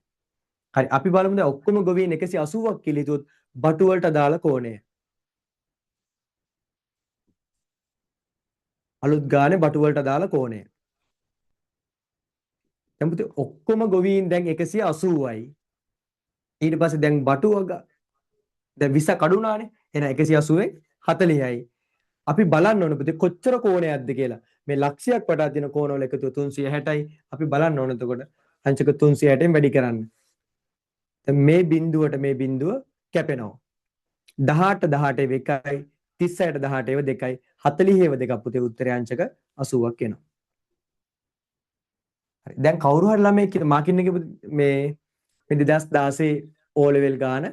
Speaker 1: හරි අපි බලමු දැන් ඔක්කොම ගොවීන් 180ක් කියලා හිතුවොත් බටු වලට දාලා කෝණය. අලුත් ගානේ බටු වලට දාලා කෝණය. දැන් පුතේ ඔක්කොම ගොවීන් දැන් 180යි. ඊට පස්සේ දැන් බටු වගා දැන් 20 කඩුනානේ. එහෙනම් 180ෙන් 40යි. අපි බලන්න ඕන පුතේ කොච්චර කෝණයක්ද කියලා. මේ ලක්ෂයක් වටා තියෙන කෝණවල එකතුව 360යි. අපි බලන්න ඕන එතකොට අංශක 360ෙන් වැඩි කරන්න. දැන් මේ බිඳුවට මේ බිඳුව කැපෙනවා. 18 18 1යි 36ට 18 2යි 40 2ක් පුතේ උත්තරය අංශක 80ක් එනවා. හරි. දැන් කවුරු හරි ළමයි කියන මාකින් එකේ මේ 2016 O level ගාන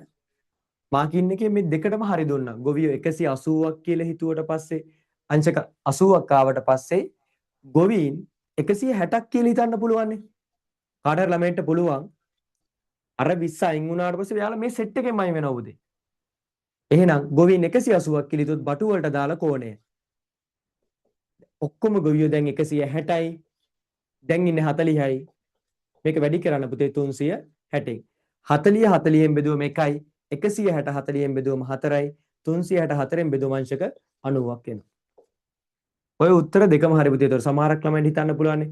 Speaker 1: මාකින් එකේ මේ දෙකටම හරි දුන්නා. ගොවියෝ 180ක් කියලා හිතුවට පස්සේ අංශක 80ක් ආවට පස්සේ ගොවීන් 160ක් කියලා හිතන්න පුළුවන් නේ. කාට හරි ළමයින්ට පුළුවන් අර 20 අයින් වුණාට පස්සේ එයාලා මේ සෙට් එකෙන්ම අයින් වෙනවා පුතේ. එහෙනම් ගොවීන් 180ක් කියලා හිතුවොත් බටු වලට දාලා කෝණය. ඔක්කොම ගොවියෝ දැන් 160යි. දැන් ඉන්නේ 40යි. මේක වැඩි කරන්න පුතේ 360න්. 40 40න් බෙදුවම 1යි. 160 40න් බෙදුවම 4යි. 364න් බෙදුවම අංශක 90ක් එනවා. ඔය උත්තර දෙකම හරි පුතේ. ඒතර සමහරක් ළමයින්ට හිතන්න පුළුවන්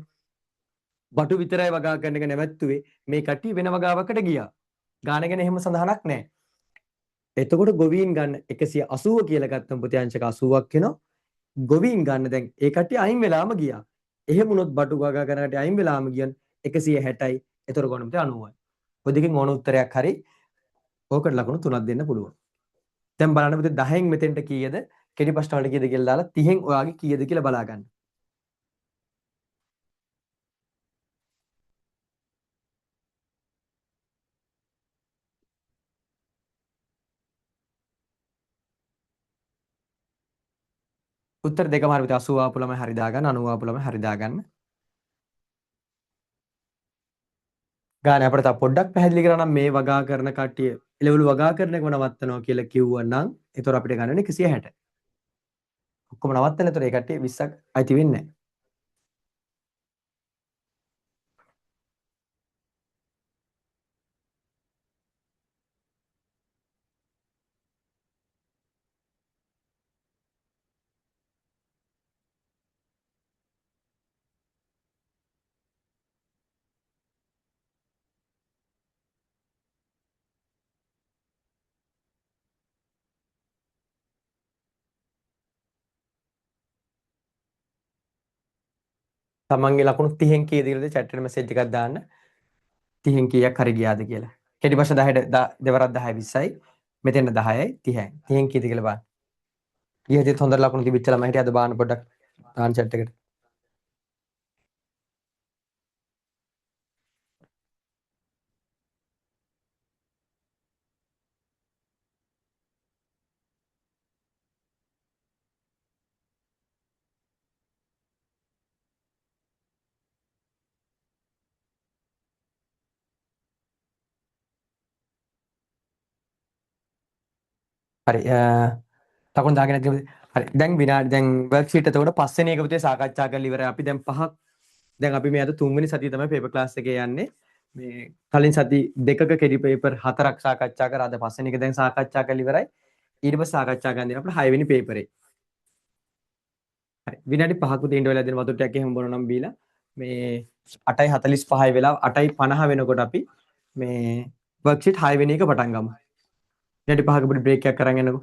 Speaker 1: බටු විතරයි වගා කරන එක නැවැත්තුවේ මේ කට්ටිය වෙන වගාවකට ගියා. ගාන ගැන එහෙම සඳහනක් නැහැ. එතකොට ගොවීන් ගන්න 180 කියලා ගත්තම පුතේ අංශක 80ක් එනවා. ගොවීන් ගන්න දැන් ඒ කට්ටිය අයින් වෙලාම ගියා. එහෙම වුණොත් බටු වගා කරන කට්ටිය අයින් වෙලාම ගියන් 160යි. ඒතර ගොනම පුතේ 90යි. ඔය දෙකෙන් ඕන උත්තරයක් හරි ඕකට ලකුණු 3ක් දෙන්න පුළුවන්. දැන් බලන්න පුතේ 10න් මෙතෙන්ට කීයද? කෙටි ප්‍රශ්න වලට කීයද කියලා දාලා 30න් ඔයාගේ කීයද කියලා බලා ගන්න. උත්තර දෙකම හරි පුතේ 80 ආපු ළමයි හරි දාගන්න 90 ආපු ළමයි හරි දාගන්න. ගාන අපිට තව පොඩ්ඩක් පැහැදිලි කරා නම් මේ වගා කරන කට්ටිය එළවලු වගා කරන එකම නවත්තනවා කියලා කිව්වනම් ඒතර අපිට ගන්නනේ 160. ඔක්කොම නවත්තන. ඒතර ඒ කට්ටිය 20ක් අයිති වෙන්නේ නැහැ. තමන්ගේ ලකුණු 30න් කීයද කියලාද chat එකට message එකක් දාන්න. 30න් කීයක් හරි ගියාද කියලා. කෙටි ප්‍රශ්න 10ට දෙවරක් 10 20යි. මෙතෙන් 10යි 30යි. 30න් කීයද කියලා බලන්න. ඊයේදී හොඳ ලකුණු තිබිච්ච ළමයි හිටිය අද බාන්න පොඩ්ඩක් දාන්න chat එකට. හරි. ලකුණු දාගෙන නැතිව හරි. දැන් විනාඩි දැන් වර්ක්ෂීට් එතකොට පස්වෙනි එක පුතේ සාකච්ඡා කරලා ඉවරයි. අපි දැන් පහක් දැන් අපි මේ අද තුන්වෙනි සතිය තමයි පේපර් ක්ලාස් එකේ යන්නේ. මේ කලින් සති දෙකක කෙටි පේපර් 4ක් සාකච්ඡා කරා. අද පස්වෙනි එක දැන් සාකච්ඡා කරලා ඉවරයි. ඊට පස්සේ සාකච්ඡා කරන්න දෙන අපේ 6 වෙනි පේපරේ. හරි. විනාඩි 5ක් උදේ ඉඳ වෙලා දෙන වතුර ටිකක් එහෙම බොනවා නම් බීලා මේ 8:45 වෙලාව 8:50 වෙනකොට අපි මේ වර්ක්ෂීට් 6 වෙනි එක පටන් ගමු. විනාඩි 5ක පොඩි බ්‍රේක් එකක් කරන් යන්නකෝ.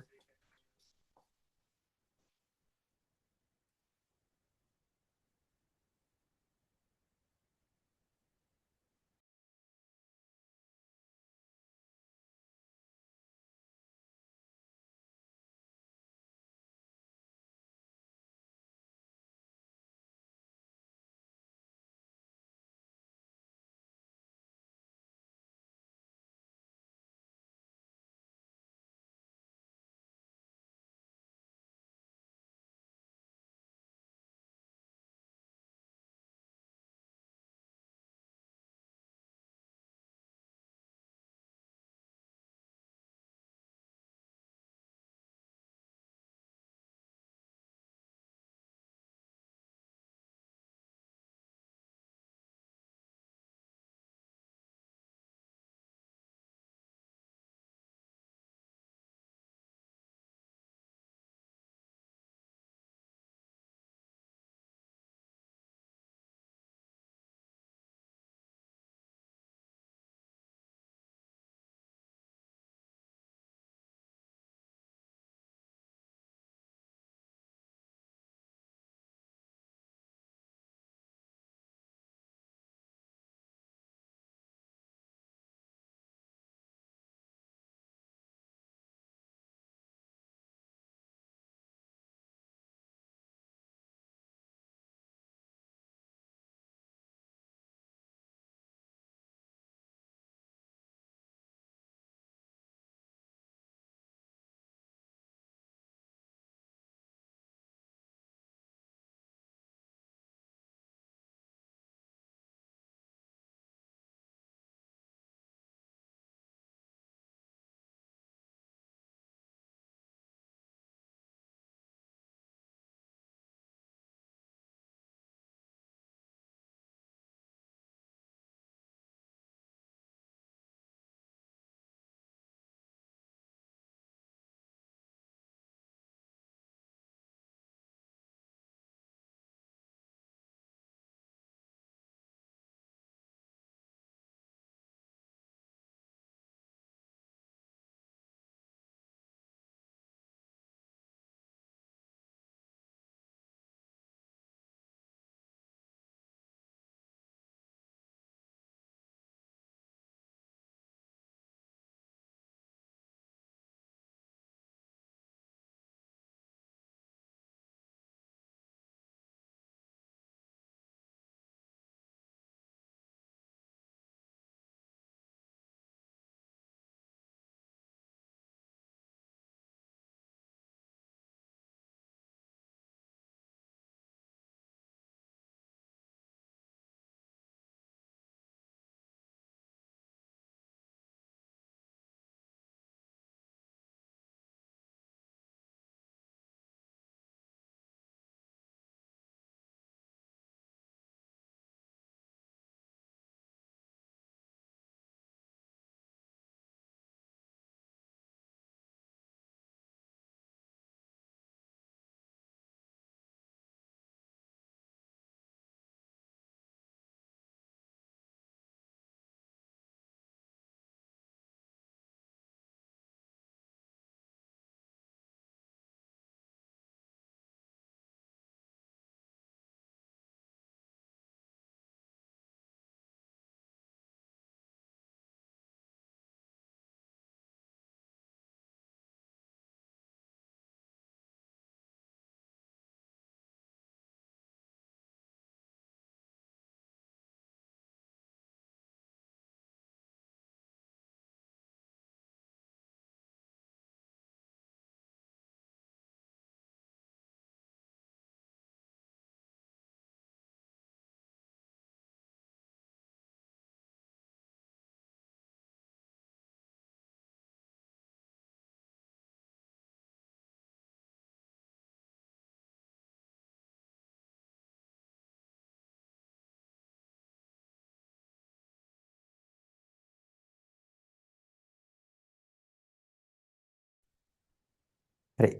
Speaker 1: හරි.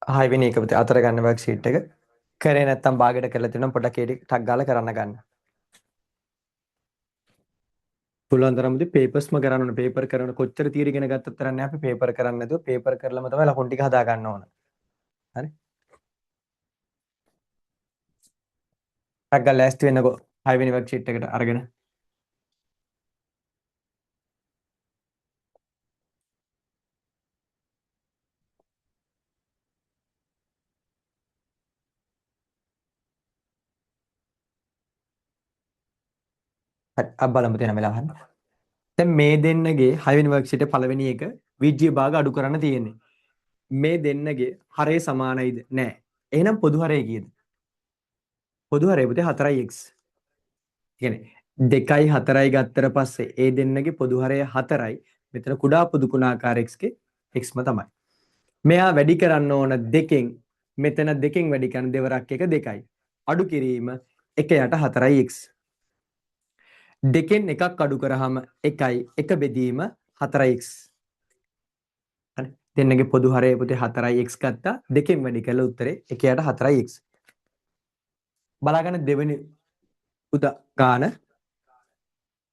Speaker 1: 6 වෙනි එක පුතේ අතර ගන්න වර්ක්ෂීට් එක. කරේ නැත්තම් භාගයට කරලා තියෙනවා පොඩ්ඩක් ඒ ටික ටක් ගාලා කරන්න ගන්න. පුළුවන් තරම් පුතේ පේපර්ස්ම කරන්න ඕන. පේපර් කරන කොච්චර තියරි ඉගෙන ගත්තත් තරන්නේ අපි පේපර් කරන්නේ නැතුව පේපර් කරලම තමයි ලකුණු ටික හදා ගන්න ඕන. හරි. ටක් ගාලා ලෑස්ති වෙන්නකෝ 6 වෙනි වර්ක්ෂීට් එකට අරගෙන. හරි. අපි බලමු තියෙන වෙලාව හරි. දැන් මේ දෙන්නගේ 6 වෙනි වර්ක්ෂීට් පළවෙනි එක විජ්ජී භාග අඩු කරන්න තියෙන්නේ. මේ දෙන්නගේ හරය සමානයිද? නෑ. එහෙනම් පොදු හරය කීයද? පොදු හරය පුතේ 4x. කියන්නේ 2යි 4යි ගත්තට පස්සේ ඒ දෙන්නගේ පොදු හරය 4යි. මෙතන කුඩා පොදු ගුණාකාර x ගේ xම තමයි. මෙයා වැඩි කරන්න ඕන දෙකෙන් මෙතන දෙකෙන් වැඩි කරන දෙවරක් එක 2යි. අඩු කිරීම 1 යට 4x. දෙකෙන් එකක් අඩු කරාම 1යි 1 බෙදීම 4x. හරි. දෙන්නගේ පොදු හරය පුතේ 4x ගත්තා. දෙකෙන් වැඩි කළා උත්තරේ 1 යට 4x. බලාගන්න දෙවෙනි ගාන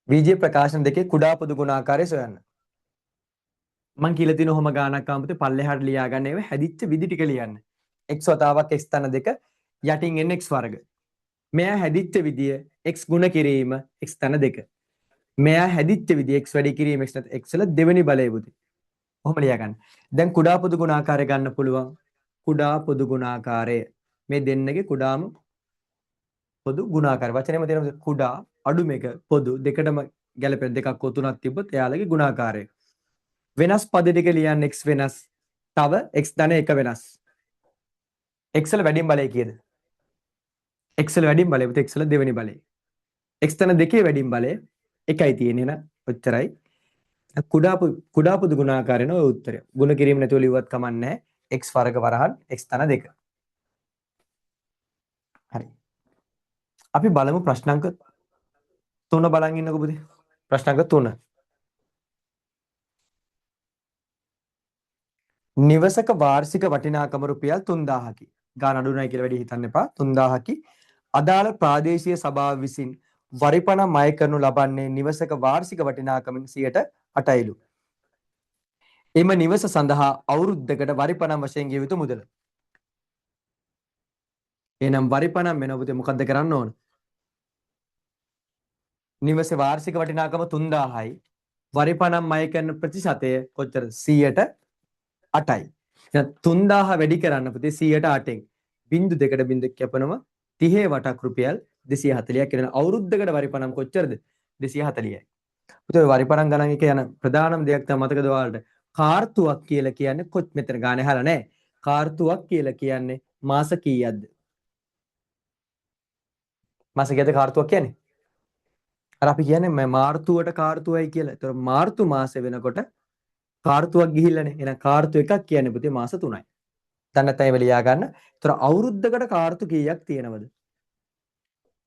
Speaker 1: විජේ ප්‍රකාශන දෙකේ කුඩා පොදු ගුණාකාරය සොයන්න. මං කියලා තියෙන ඔහොම ගානක් ආවම පල්ලෙහාට ලියා ගන්න ඒවා හැදිච්ච විදි ටික ලියන්න. x වතාවක් x තන දෙක යටින් එන x වර්ග. මෙයා හැදිච්ච විදිය x ගුණ කිරීම x තන දෙක. මෙයා හැදිච්ච විදිය x වැඩි කිරීම x නැත් x වල දෙවෙනි බලය බුදි. ඔහොම ලියා ගන්න. දැන් කුඩා පොදු ගුණාකාරය ගන්න පුළුවන්. කුඩා පොදු ගුණාකාරය මේ දෙන්නගේ කුඩාම පොදු ගුණාකාරය. වචනේම තියෙන කුඩා අඩුම එක පොදු දෙකටම ගැලපෙන දෙකක් හෝ තුනක් තිබ්බොත් එයාලගේ ගුණාකාරය. වෙනස් පද ටික ලියන්න x වෙනස්. තව x ධන 1 වෙනස්. x වල වැඩිම බලය කීයද? x වල වැඩිම බලය පුතේ x වල දෙවෙනි බලය. x ධන 2 වැඩිම බලය 1යි තියෙන්නේ න ะ ඔච්චරයි. කුඩා පොදු ගුණාකාරයන ඔය උත්තරය. ගුණ කිරීම නැතුව ලිව්වත් කමක් නැහැ. x වර්ග වරහන් x ධන 2. හරි. අපි බලමු ප්‍රශ්නාංක 3 බලන් ඉන්නකො පුතේ. ප්‍රශ්නාංක 3. නිවසක වාර්ෂික වටිනාකම රුපියල් 3000කි. ගාන අඩු නැහැ කියලා වැඩි හිතන්න එපා. 3000කි. අදාළ ප්‍රාදේශීය සභාව විසින් වරිපණ මය කරනු ලබන්නේ නිවසක වාර්ෂික වටිනාකමින් 8%යිලු. එම නිවස සඳහා අවුරුද්දකට වරිපණම් වශයෙන් ගෙවිය යුතු මුදල. එහෙනම් වරිපණම් වෙනව පුතේ මොකද්ද කරන්න ඕන? නිවසේ වාර්ෂික වටිනාකම 3000යි. වරිපණම් මය කරන ප්‍රතිශතය කොච්චරද? 8යි. එහෙනම් 3000 වැඩි කරන්න පුතේ 8ෙන් බිංදු දෙකට බිංදු කැපනවා 30 වටක් රුපියල් 240ක් කියන අවුරුද්දකට වරිපණම් කොච්චරද? 240යි. පුතේ වරිපණම් ගණන් එක යන ප්‍රධානම දෙයක් තමයි මතකද ඔයාලට? කාර්තුවක් කියලා කියන්නේ මෙතන ගානේ අහලා නැහැ. කාර්තුවක් කියලා කියන්නේ මාස කීයක්ද? මාස කීයද කාර්තුවක් කියන්නේ? අර අපි කියන්නේ මාර්තුවට කාර්තුවයි කියලා. ඒතර මාර්තු මාසෙ වෙනකොට කාර්තුවක් ගිහිල්ලානේ. එහෙනම් කාර්තු එකක් කියන්නේ පුතේ මාස 3යි. දැන් නැත්නම් ඒව ලියා ගන්න. ඒතර අවුරුද්දකට කාර්තු කීයක් තියෙනවද?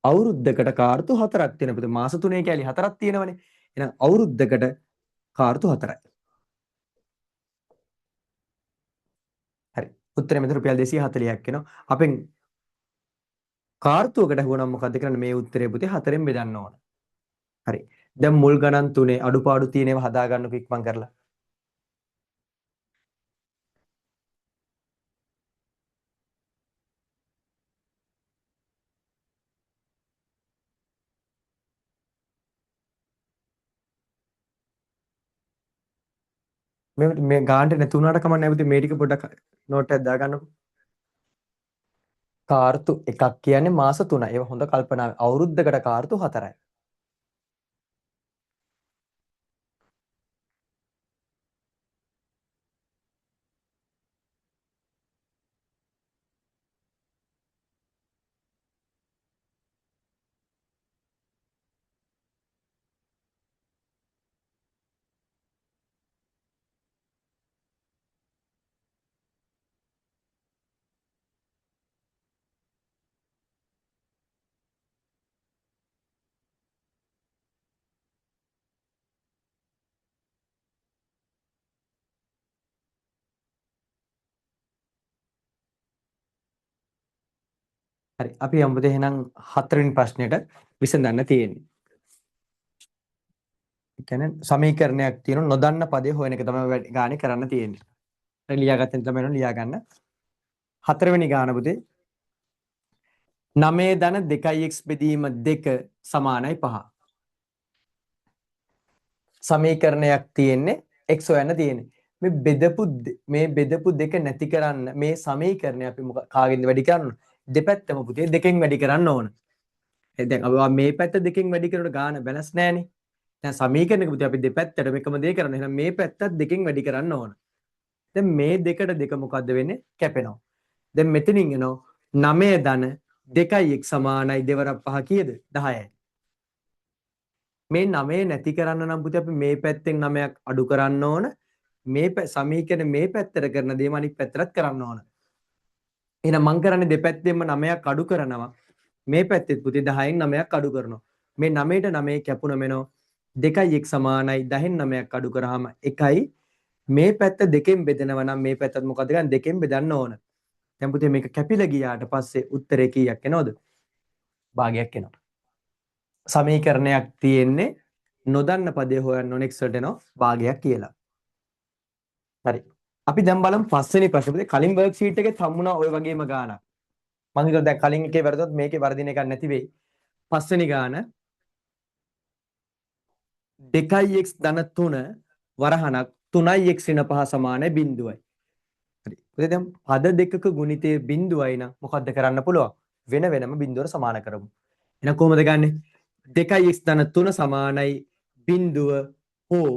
Speaker 1: අවුරුද්දකට කාර්තු 4ක් තියෙනවා. පුතේ මාස 3 කැලි 4ක් තියෙනවනේ. එහෙනම් අවුරුද්දකට කාර්තු 4යි. හරි. උත්තරේ මෙතන රුපියල් 240ක් එනවා. අපෙන් කාර්තුවකට හුවනම් මොකද්ද කරන්නේ? මේ උත්තරේ පුතේ 4ෙන් බෙදන්න ඕන. හරි. දැන් මුල් ගණන් තුනේ අඩුපාඩු තියෙන ඒවා හදා ගන්නකො ඉක්මන් කරලා. මේ ගානට නැති වුණාට කමක් නැහැ පුතේ මේ ටික පොඩ්ඩක් නෝට් එකක් දාගන්නකො. කාර්තු එකක් කියන්නේ මාස 3යි. ඒක හොඳ කල්පනාවක්. අවුරුද්දකට කාර්තු 4යි. හරි. අපි යමුද එහෙනම් හතරවෙනි ප්‍රශ්නෙට විසඳන්න තියෙන්නේ. ඒ කියන්නේ සමීකරණයක් තියෙන නොදන්න පදේ හොයන එක තමයි ගානේ කරන්න තියෙන්නේ. හරි ලියාගත්තෙන් තමයි නෝ ලියා ගන්න. හතරවෙනි ගාන පුතේ 9 ධන 2x බෙදීම 2 සමානයි 5. සමීකරණයක් තියෙන්නේ x හොයන්න තියෙන්නේ. මේ බෙදපු දෙක නැති කරන්න මේ සමීකරණය අපි කාගෙන්ද වැඩි කරන්න දෙපැත්තම පුතේ දෙකෙන් වැඩි කරන්න ඕන. දැන් අපි මේ පැත්ත දෙකෙන් වැඩි කරනකොට ගාන බැලන්ස් නැහැනේ. දැන් සමීකරණයක පුතේ අපි දෙපැත්තට එකම දේ කරන්න. එහෙනම් මේ පැත්තත් දෙකෙන් වැඩි කරන්න ඕන. දැන් මේ දෙකට දෙක මොකද්ද වෙන්නේ? කැපෙනවා. දැන් මෙතනින් එනවා 9 ධන 2x සමානයි දෙවරක් 5 කීයද? 10යි. මේ 9 නැති කරන්න නම් පුතේ අපි මේ පැත්තෙන් 9ක් අඩු කරන්න ඕන. මේ සමීකරණ මේ පැත්තට කරන දේම අනිත් පැත්තටත් කරන්න ඕන. එහෙනම් මං කරන්නේ දෙපැත්තෙන්ම 9ක් අඩු කරනවා. මේ පැත්තෙත් පුතේ 10න් 9ක් අඩු කරනවා. මේ 9ට 9 කැපුණ මෙනෝ 2x සමානයි 10න් 9ක් අඩු කරාම 1යි. මේ පැත්ත දෙකෙන් බෙදනවා නම් මේ පැත්තත් මොකද ගන්න දෙකෙන් බෙදන්න ඕන. දැන් පුතේ මේක කැපිලා ගියාට පස්සේ උත්තරේ කීයක් එනවද? භාගයක් එනවා. සමීකරණයක් තියෙන්නේ නොදන්න පදේ හොයන්න ඕන x වලට එනවා භාගයක් කියලා. හරි. අපි දැන් බලමු පස්වෙනි ප්‍රශ්නේ. කලින් වර්ක් ෂීට් එකේ හම්බුණා ওই වගේම ගානක්. මම හිතුවා දැන් කලින් එකේ වැරදුනොත් මේකේ වර්ධින එකක් නැති වෙයි. පස්වෙනි ගාන 2x ධන 3 වරහණක් 3x ඍණ 5 සමාන 0යි. හරි. පුතේ දැන් පද දෙකක ගුණිතයේ 0යි නම් මොකද්ද කරන්න පුළුවන්? වෙන වෙනම බිඳුවර සමාන කරමු. එහෙනම් කොහොමද ගන්නෙ? 2x ධන 3 සමානයි 0 හෝ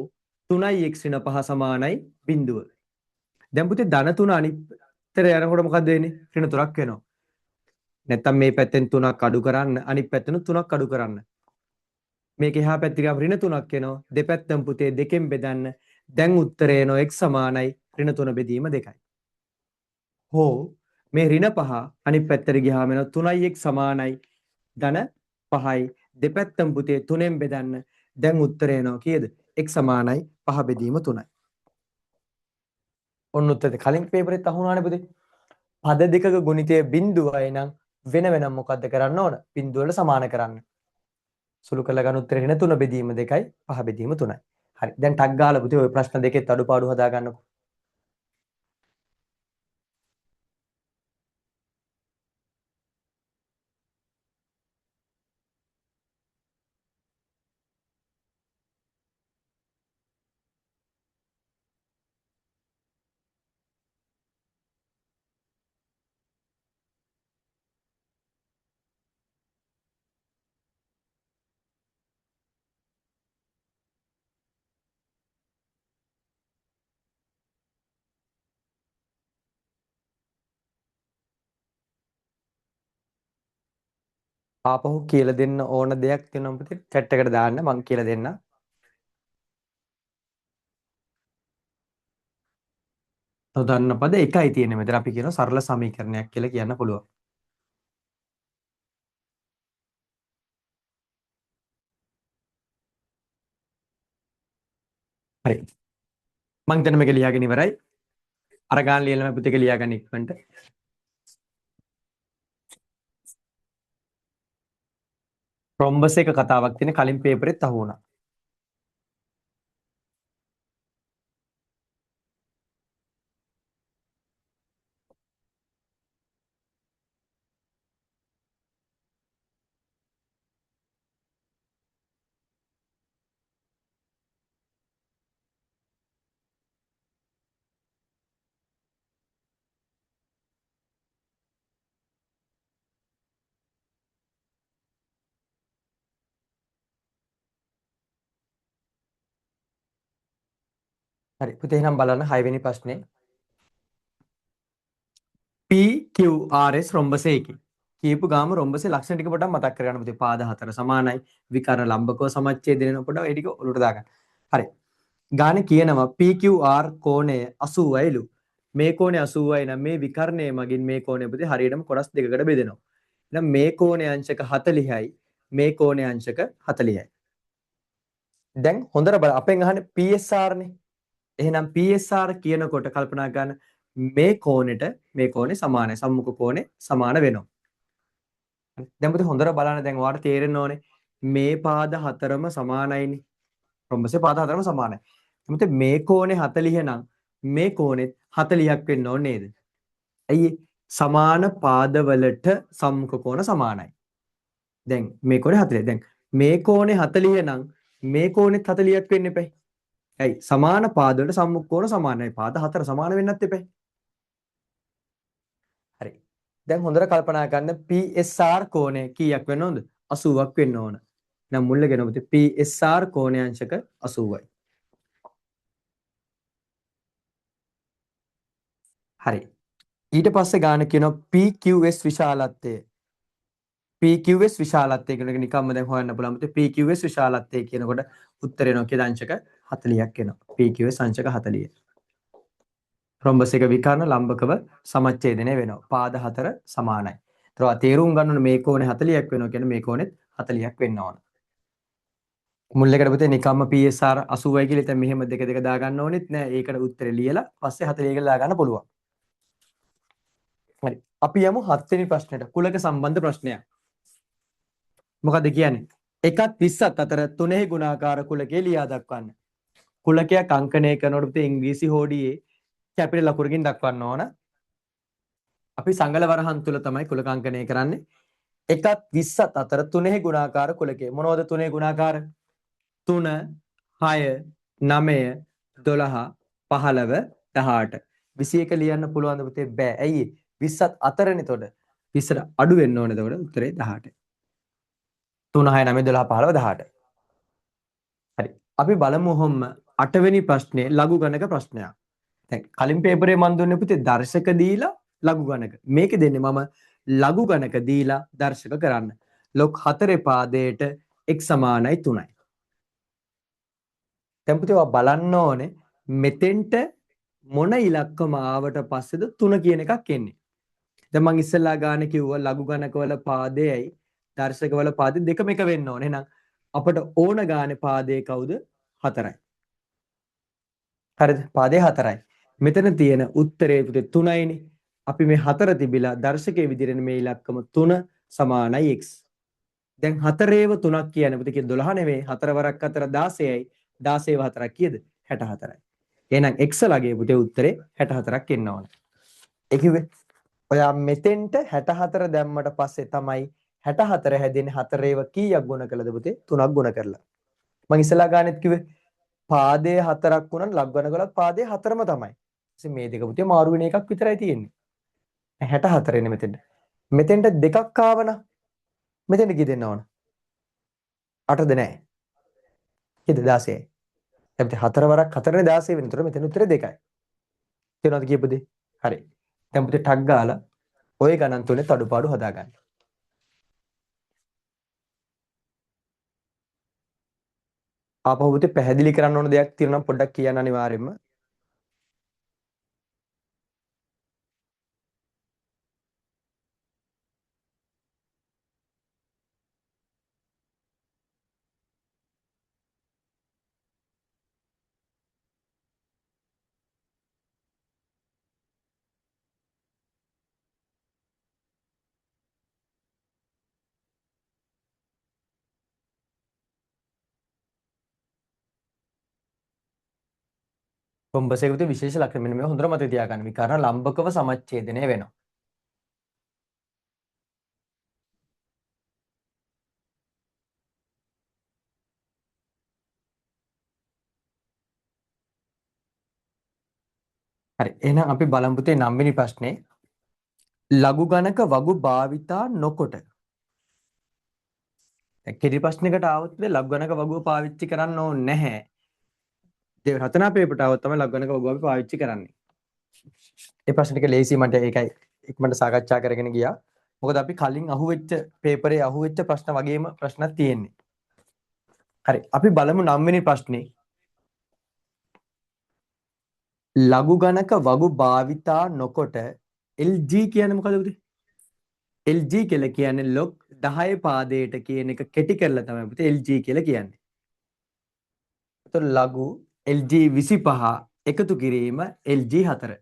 Speaker 1: 3x ඍණ 5 සමානයි 0. දැන් පුතේ ධන 3 අනිත් පැත්තට යනකොට මොකද්ද වෙන්නේ? ඍණ 3ක් වෙනවා. නැත්තම් මේ පැත්තෙන් 3ක් අඩු කරන්න අනිත් පැත්තෙන් 3ක් අඩු කරන්න. මේක එහා පැත්තේ ගාව ඍණ 3ක් එනවා. දෙපැත්තම පුතේ දෙකෙන් බෙදන්න. දැන් උත්තරේ එනවා x සමානයි ඍණ 3 බෙදීම 2යි. හෝ මේ ඍණ 5 අනිත් පැත්තට ගියාම එනවා 3x සමානයි ධන 5යි. දෙපැත්තම පුතේ 3ෙන් බෙදන්න. දැන් උත්තරේ එනවා කීයද? x සමානයි 5 බෙදීම 3යි. ඔන්න උත්තරේ කලින් පේපරෙත් අහුණානේ පුතේ. පද දෙකක ගුණිතය 0යි නම් වෙන වෙනම මොකද්ද කරන්න ඕන? බිඳුව වල සමාන කරන්න. සුළු කළ ගන්න උත්තරේ ඍණ 3 බෙදීම 2යි 5 බෙදීම 3යි. හරි. දැන් ටක් ගාලා පුතේ ওই ප්‍රශ්න දෙකෙත් අඩුපාඩු හදා ගන්නකො. ආපහු කියලා දෙන්න ඕන දෙයක් තියෙනවා පුතේ chat එකට දාන්න මම කියලා දෙන්නම්. නොදන්න පද එකයි තියෙන්නේ මෙතන අපි කියන සරල සමීකරණයක් කියලා කියන්න පුළුවන්. හරි. මම දැන් මේක ලියාගෙන ඉවරයි. අර ගාන ලියලා පුතේක ලියාගන්න ඉක්මනට. රොම්බස් එක කතාවක් තියෙන කලින් පේපරෙත් අහු වුණා. හරි. පුතේ එහෙනම් බලන්න 6 වෙනි ප්‍රශ්නේ. PQRS රොම්බස් එකේ කියපු ගාම රොම්බසේ ලක්ෂණ ටික පොඩ්ඩක් මතක් කරගන්න පුතේ. පාද හතර සමානයි. විකර්ණ ලම්බකව සමච්ඡේදන පොඩ්ඩක් ඒ ටික ඔලුවට දාගන්න. හරි. ගානේ කියනවා PQR කෝණය 80යිලු. මේ කෝණය 80යි නම් මේ විකර්ණය මගින් මේ කෝණය පුතේ හරියටම කොටස් දෙකකට බෙදෙනවා. එහෙනම් මේ කෝණය අංශක 40යි මේ කෝණය අංශක 40යි. දැන් හොඳට බලන්න අපෙන් අහන්නේ PSR නේ. එහෙනම් PSR කියනකොට කල්පනා ගන්න මේ කෝණෙට මේ කෝණේ සමානයි. සම්මුඛ කෝණේ සමාන වෙනවා. දැන් පුතේ හොඳට බලන්න දැන් ඔයාලට තේරෙන්න ඕනේ මේ පාද හතරම සමානයිනේ. රොම්බසේ පාද හතරම සමානයි. එතකොට මේ කෝණේ 40 නම් මේ කෝණෙත් 40ක් වෙන්න ඕනේ නේද? ඇයි සමාන පාදවලට සම්මුඛ කෝණ සමානයි. දැන් මේ කෝණේ 40. දැන් මේ කෝණේ 40 නම් මේ කෝණෙත් 40ක් වෙන්න එපා. ඇයි සමාන පාදවලට සම්මුඛ කෝණ සමානයි. පාද හතර සමාන වෙන්නත් එපා. හරි. දැන් හොඳට කල්පනා කරන්න PSR කෝණය කීයක් වෙන්න ඕනද? 80ක් වෙන්න ඕන. නම් මුල්ල ගෙනොත් PSR කෝණාංශක 80යි. හරි. ඊට පස්සේ ගාන කියනවා PQS විශාලත්වය. PQS විශාලත්වය කියන එක නිකම්ම දැන් හොයන්න පුළුවන්. PQS විශාලත්වය කියනකොට උත්තරේ එනවා කියලා අංශක 40ක් එනවා. PQS අංශක 40. රොම්බස් එක විකර්ණ ලම්බකව සමච්ඡේදනය වෙනවා. පාද හතර සමානයි. ඒතර තේරුම් ගන්න ඕනේ මේ කෝණේ 40ක් වෙනවා කියන්නේ මේ කෝණෙත් 40ක් වෙන්න ඕන. මුල් එකට පුතේ නිකම්ම PSR 80යි කියලා ඉතින් මෙහෙම දෙක දෙක දා ගන්න ඕනෙත් නෑ. ඒකට උත්තරේ ලියලා පස්සේ 40 කියලා දා ගන්න පුළුවන්. හරි. අපි යමු 7 වෙනි ප්‍රශ්නෙට. කුලක සම්බන්ධ ප්‍රශ්නයක්. මොකද කියන්නේ? 1ත් 20ත් අතර තුනෙහි ගුණාකාර කුලකයේ ලියා දක්වන්න. කුලකයක් අංකණය කරනකොට පුතේ ඉංග්‍රීසි හෝඩියේ කැපිටල් ලකුරකින් දක්වන්න ඕන. අපි සංගල වරහන් තුල තමයි කුලක අංකණය කරන්නේ. 1ත් 20ත් අතර තුනෙහි ගුණාකාර කුලකය. මොනවද තුනේ ගුණාකාර? 3 6 9 12 15 18 21 ලියන්න පුළුවන්ද පුතේ? බෑ. ඇයි? 20ත් අතරනේ තොඩ. 20ට අඩු වෙන්න ඕනේ එතකොට උත්තරේ 18. 3 6 9 12 15 18. හරි. අපි බලමු ඔහොම 8 වෙනි ප්‍රශ්නේ ලඝු ගණක ප්‍රශ්නයක්. දැන් කලින් පේපරේ මන් දුන්නේ පුතේ දර්ශක දීලා ලඝු ගණක. මේකේ දෙන්නේ මම ලඝු ගණක දීලා දර්ශක කරන්න. ලොක් 4 පාදයට x සමානයි 3යි. දැන් පුතේ ඔයා බලන්න ඕනේ මෙතෙන්ට මොන ඉලක්කම ආවට පස්සේද 3 කියන එකක් එන්නේ. දැන් මං ඉස්සෙල්ලා ගාන කිව්වා ලඝු ගණකවල පාදයයි දර්ශකවල පාදේ දෙකම එක වෙන්න ඕනේ. එහෙනම් අපට ඕන ගානේ පාදේ කවුද? 4යි. හරිද? පාදේ 4යි. මෙතන තියෙන උත්තරේ පුතේ 3යිනේ. අපි මේ 4 තිබිලා දර්ශකයේ විදිහට මේ ඉලක්කම 3 සමානයි x. දැන් 4ේව 3ක් කියන්නේ පුතේ කිය 12 නෙවෙයි. 4 වරක් 4 16යි. 16ව 4ක් කීයද? 64යි. එහෙනම් x ලගේ පුතේ උත්තරේ 64ක් එන්න ඕන. ඒ කිව්වේ ඔයා මෙතෙන්ට 64 දැම්මට පස්සේ තමයි 64 හැදෙන්නේ 4ේව කීයක් ගුණ කළද පුතේ? 3ක් ගුණ කරලා. මම ඉස්සලා ගානෙත් කිව්වේ පාදයේ 4ක් වුණා ලඝු ගණකවලත් පාදයේ 4ම තමයි. ඉතින් මේ දෙක පුතේ මාරු වෙන එකක් විතරයි තියෙන්නේ. 64 නේ මෙතෙන්ට. මෙතෙන්ට දෙකක් ආවනම් මෙතෙන්ට කී දෙන්න ඕන? 8ද නැහැ. කීයද 16යි. එතකොට 4 වරක් 4 නේ 16 වෙන. ඒතර මෙතන උත්තරේ 2යි. තේරෙනවද කියපුදේ? හරි. දැන් පුතේ ටක් ගාලා ඔය ගණන් තුනේ අඩුපාඩු හදාගන්න. ආපහු පුතේ පැහැදිලි කරන්න ඕන දෙයක් තියෙනවා නම් පොඩ්ඩක් කියන්න අනිවාර්යයෙන්ම. කොම්බස් එක පුතේ විශේෂ ලක්ෂණ මෙන්න මේ හොඳට මතක තියාගන්න. විකර්ණ ලම්බකව සමච්ඡේදනය වෙනවා. හරි. එහෙනම් අපි බලමු පුතේ 9 වෙනි ප්‍රශ්නේ. ලඝු ගණක වගු භාවිතා නොකොට. දැන් කෙටි ප්‍රශ්නයකට ආවොත් ලඝු ගණක වගුව පාවිච්චි කරන්න ඕනේ නැහැ. ඒ රතනා පේපරට ආවොත් තමයි ලඝු ගණක වගුව අපි පාවිච්චි කරන්නේ. ඒ ප්‍රශ්න ටික ලේසි මට ඒකයි ඉක්මනට සාකච්ඡා කරගෙන ගියා. මොකද අපි කලින් අහුවෙච්ච පේපරේ අහුවෙච්ච ප්‍රශ්න වගේම ප්‍රශ්නක් තියෙන්නේ. හරි. අපි බලමු 9 වෙනි ප්‍රශ්නේ. ලඝු ගණක වගු භාවිතා නොකොට LG කියන්නේ මොකද පුතේ? LG කියලා කියන්නේ log 10 පාදයට කියන එක කෙටි කරලා තමයි පුතේ LG කියලා කියන්නේ. එතකොට ලඝු LG 25 එකතු කිරීම LG 4.